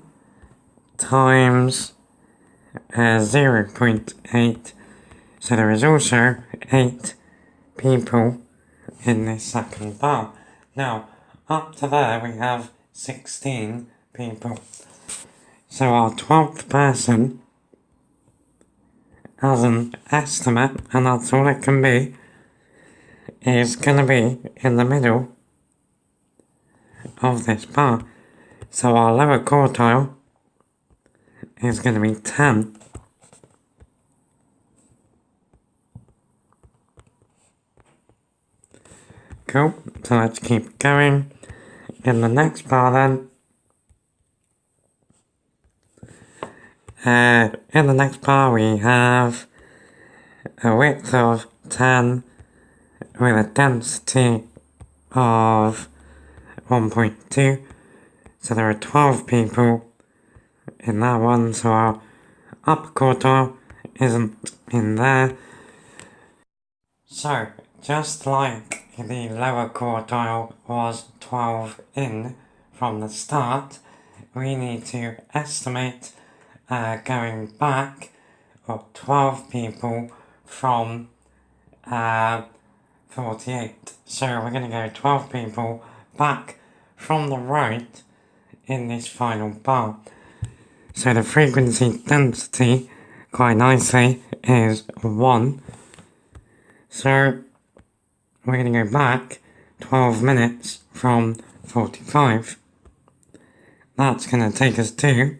times 0.8, so there is also 8 people in this second bar. Now, up to there we have 16 people. So our 12th person, as an estimate, and that's all it can be, is going to be in the middle of this bar. So our lower quartile is going to be 10. Cool, so let's keep going. In the next bar then, in the next bar we have a width of 10 with a density of 1.2. So there are 12 people in that one, so our upper quartile isn't in there. So, just like the lower quartile was 12 in from the start, we need to estimate going back of 12 people from 48. So we're going to go 12 people back from the right in this final bar. So the frequency density, quite nicely, is 1. So we're going to go back 12 minutes from 45. That's going to take us to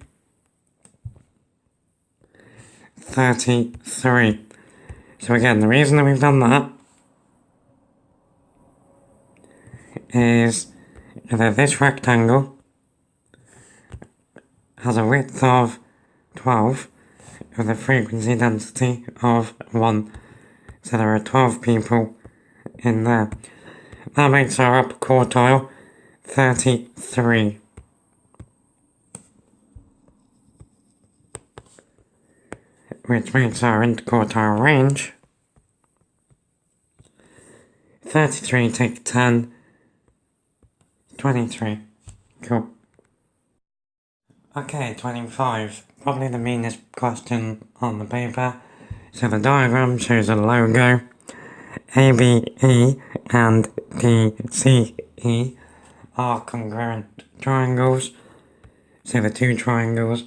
33. So again, the reason that we've done that is that this rectangle has a width of 12 with a frequency density of 1. So there are 12 people in there. That makes our upper quartile 33. Which makes our interquartile range 33 take 10, 23. Cool. Okay, 25. Probably the meanest question on the paper. So the diagram shows a logo. ABE and DCE are congruent triangles. So the two triangles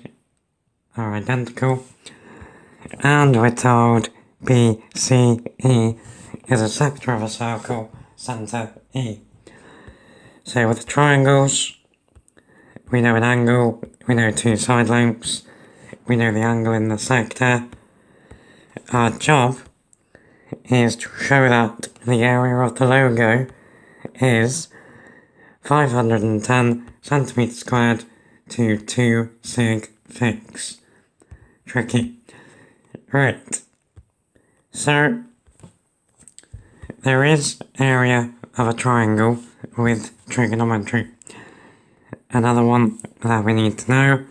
are identical. And we're told BCE is a sector of a circle, centre E. So with the triangles, we know an angle, we know two side lengths, we know the angle in the sector. Our job is to show that the area of the logo is 510 centimetres squared to 2 sig fix. Tricky. Right. So, there is area of a triangle with trigonometry. Another one that we need to know.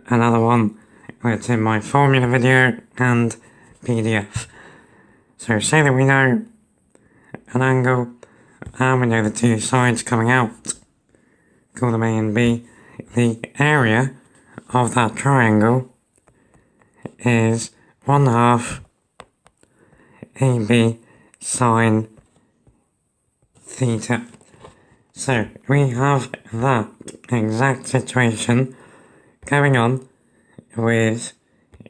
Another one that's in my formula video and PDF. So say that we know an angle and we know the two sides coming out. Call them A and B. The area of that triangle is 1/2 AB sine theta. So we have that exact situation going on with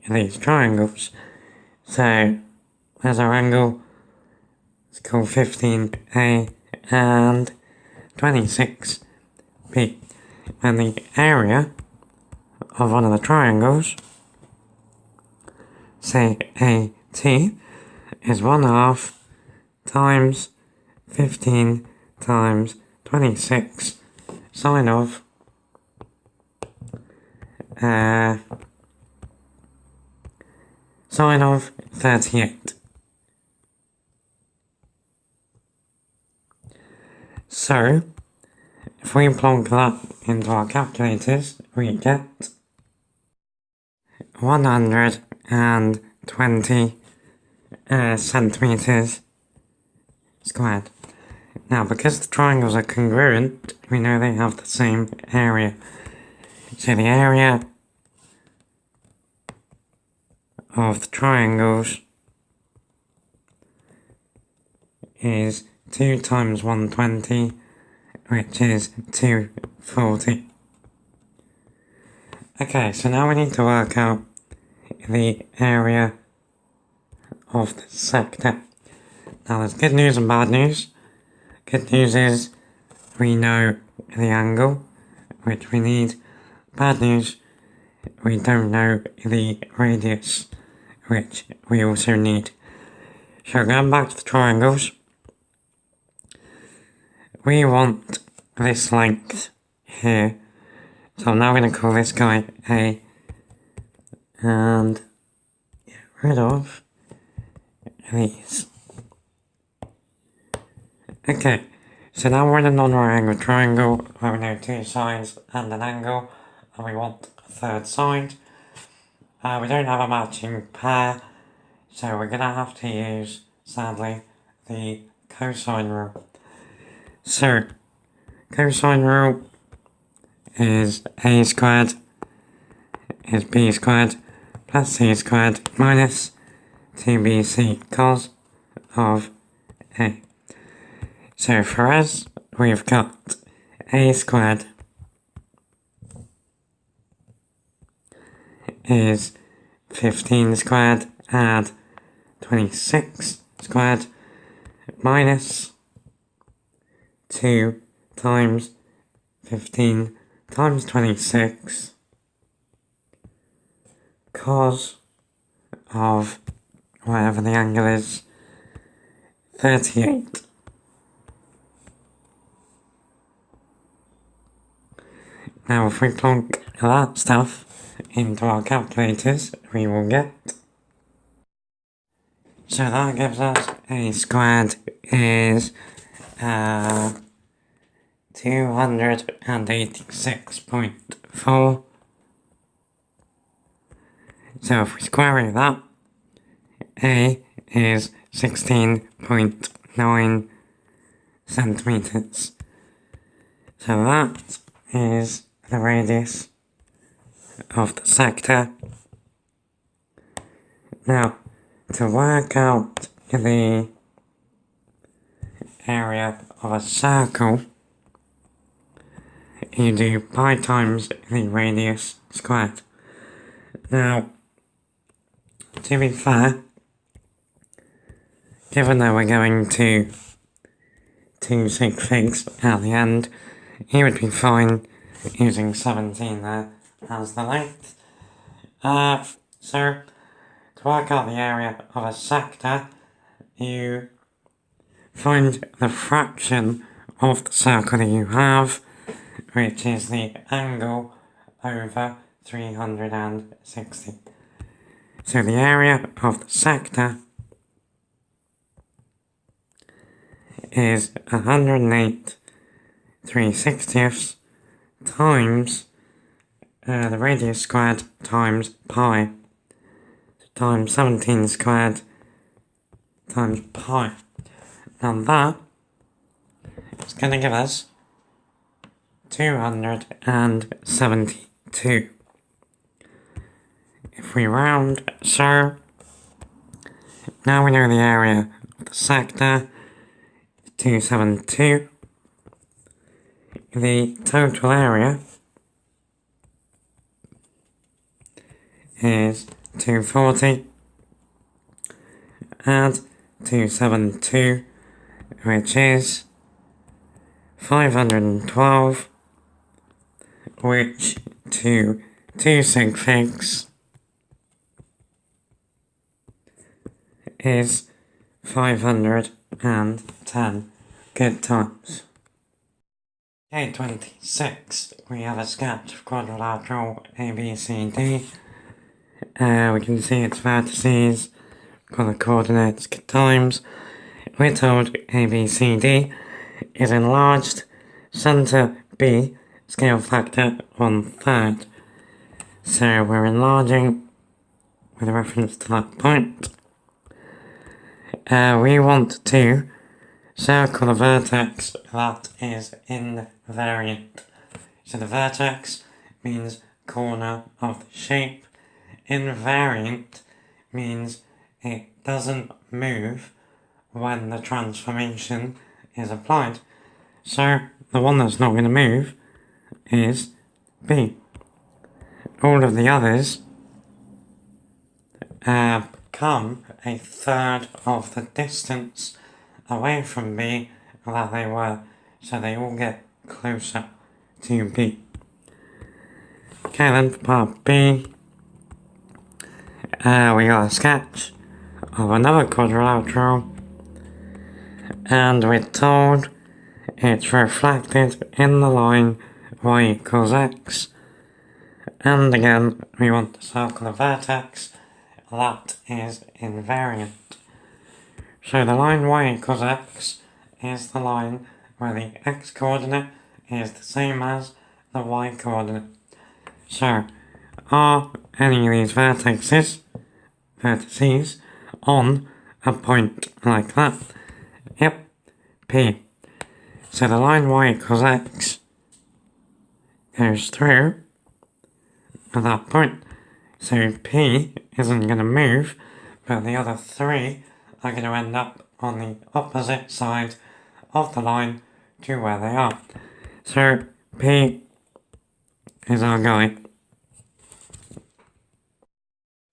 these triangles. So there's our angle, it's called 15A and 26B. And the area of one of the triangles, say AT, is 1/2 times 15 times 26 sine of sine of 38. So, if we plonk that into our calculators, we get 120 centimetres squared. Now, because the triangles are congruent, we know they have the same area. So the area of the triangles is 2 times 120, which is 240. Okay, so now we need to work out the area of the sector. Now there's good news and bad news. Good news is we know the angle, which we need. Bad news, we don't know the radius, which we also need. So going back to the triangles, we want this length here. So I'm now going to call this guy A and get rid of these. Okay, so now we're in a non-right angle triangle where we know two sides and an angle, and we want a third side. We don't have a matching pair, so we're going to have to use, sadly, the cosine rule. So, cosine rule is A squared is B squared plus C squared minus to be c cos of a. So for us, we've got a squared is 15 squared add 26 squared minus 2 times 15 times 26 cos of whatever the angle is, 38. Now if we plonk that stuff into our calculators, we will get, so that gives us a squared is 286.4. So if we square root that, a is 16.9 centimeters. So that is the radius of the sector. Now, to work out the area of a circle, you do pi times the radius squared. Now, to be fair, given that we're going to 2 sig figs at the end, you would be fine using 17 there as the length. So, to work out the area of a sector, you find the fraction of the circle that you have, which is the angle over 360. So the area of the sector is 108 3/60 times the radius squared times pi times 17 squared times pi. And that is going to give us 272. If we round, so now we know the area of the sector, 272. The total area is 240. Add 272, which is 512, which to 2 sig figs is 510 good times. Day 26, we have a sketch of quadrilateral ABCD. We can see its vertices, got the coordinates good times. We're told ABCD is enlarged, centre B, scale factor 1/3. So we're enlarging with reference to that point. We want to circle the vertex that is invariant. So the vertex means corner of the shape. Invariant means it doesn't move when the transformation is applied. So the one that's not going to move is B. All of the others come a third of the distance away from B that they were, so they all get closer to B. Okay, then for part B, we got a sketch of another quadrilateral, and we're told it's reflected in the line y equals x, and again we want to circle the vertex that is invariant. So the line y equals x is the line where the x coordinate is the same as the y coordinate. So are any of these vertices on a point like that? Yep, P. So the line y equals x goes through at that point. So P isn't going to move but the other 3 are going to end up on the opposite side of the line to where they are. So P is our guy.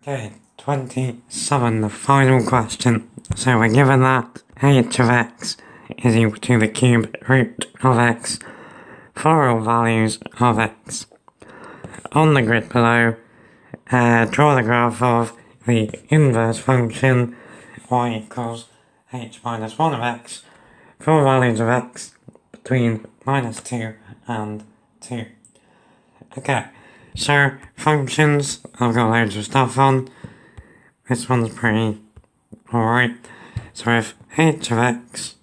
Okay, 27, the final question. So we're given that h of x is equal to the cube root of x for all values of x. On the grid below, draw the graph of the inverse function y equals h minus 1 of x for values of x between minus 2 and 2. Okay, so functions, I've got loads of stuff on. This one's pretty alright. So if h of x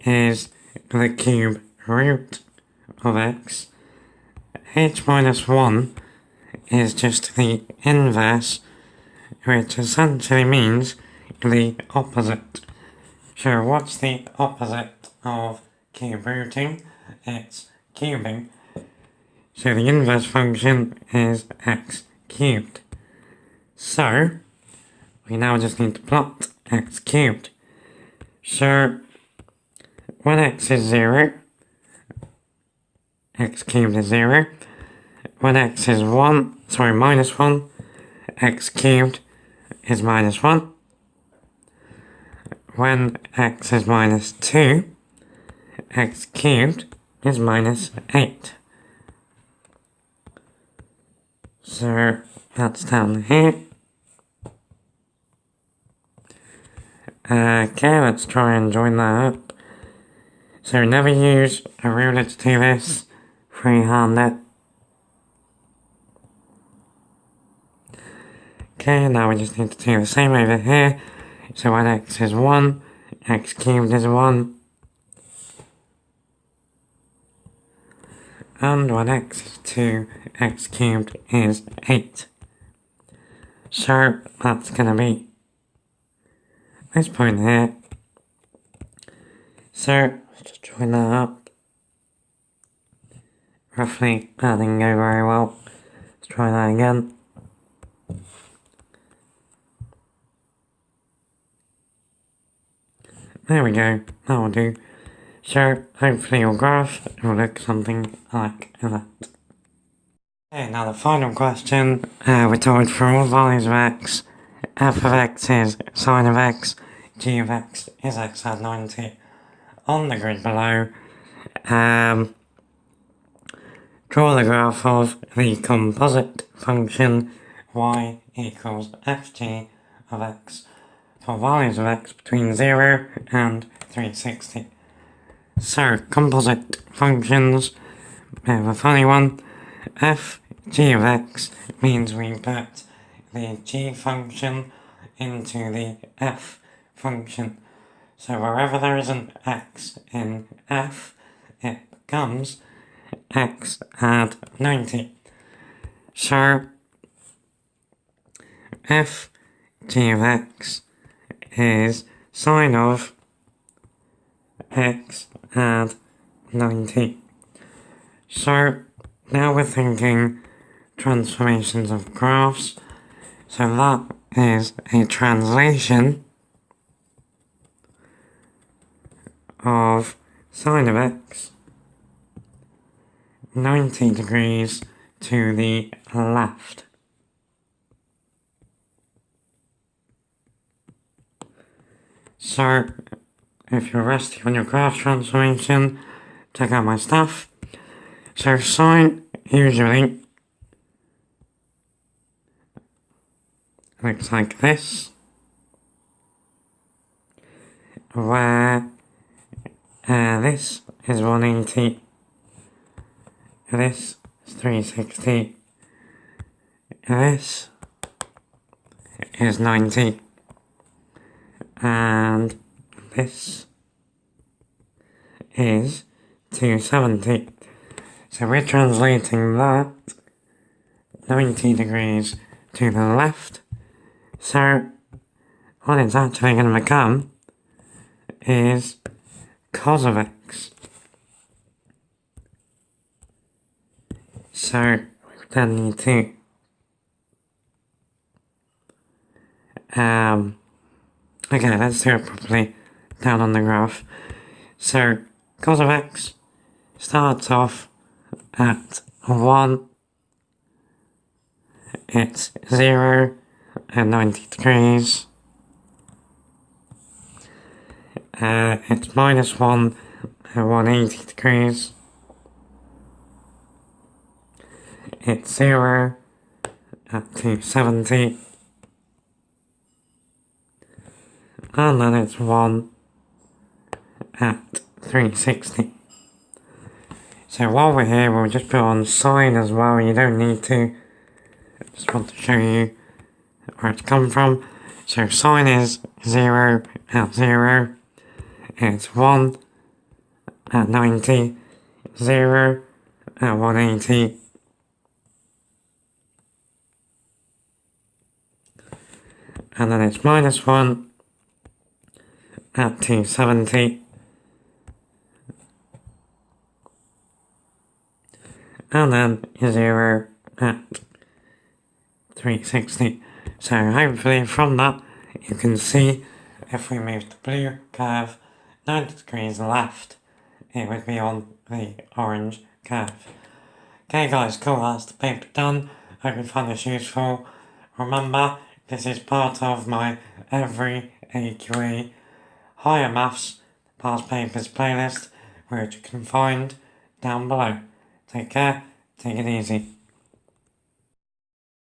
is the cube root of x, h minus 1 is just the inverse, which essentially means the opposite. So what's the opposite of cube rooting? It's cubing. So the inverse function is x cubed. So we now just need to plot x cubed. So when x is 0, x cubed is 0. When x is minus 1, x cubed is minus 1. When x is minus 2, x cubed is minus 8. So that's down here. Okay, let's try and join that up. So never use a ruler to do this, freehand it. Okay, now we just need to do the same over here. So when x is 1, x cubed is 1. And when x is 2, x cubed is 8. So that's going to be this point here. So let's just join that up. Roughly, that didn't go very well. Let's try that again. There we go, that will do. So hopefully your graph will look something like that. Okay, now the final question, we're told for all values of x, f of x is sine of x, g of x is x at 90. On the grid below, draw the graph of the composite function y equals fg of x for values of x between 0 and 360. So, composite functions, bit of a funny one. F g of x means we put the g function into the f function. So wherever there is an x in f, it becomes x at 90. So f g of x is sine of x at 90. So now we're thinking transformations of graphs. So that is a translation of sine of x 90 degrees to the left. So if you're rusty on your graph transformation, check out my stuff. So sine usually looks like this, where this is 180, this is 360, this is 90, and this is 270. So we're translating that 90 degrees to the left. So what it's actually going to become is cos of x. So we then need to Okay, let's do it properly down on the graph. So, cos of x starts off at 1, it's 0 and 90 degrees, it's minus 1 and 180 degrees, it's 0 at 270, and then it's 1 at 360. So while we're here, we'll just put on sine as well. You don't need to. Just want to show you where it's come from. So sine is 0 at 0. It's 1 at 90. 0 at 180. And then it's minus 1 at 270. And then 0 at 360. So hopefully from that you can see if we move the blue curve 90 degrees left, it would be on the orange curve. Okay guys, cool, that's the paper done. Hope you find this useful. Remember, this is part of my every AQA Higher Maths past papers playlist, which you can find down below. Take care, take it easy.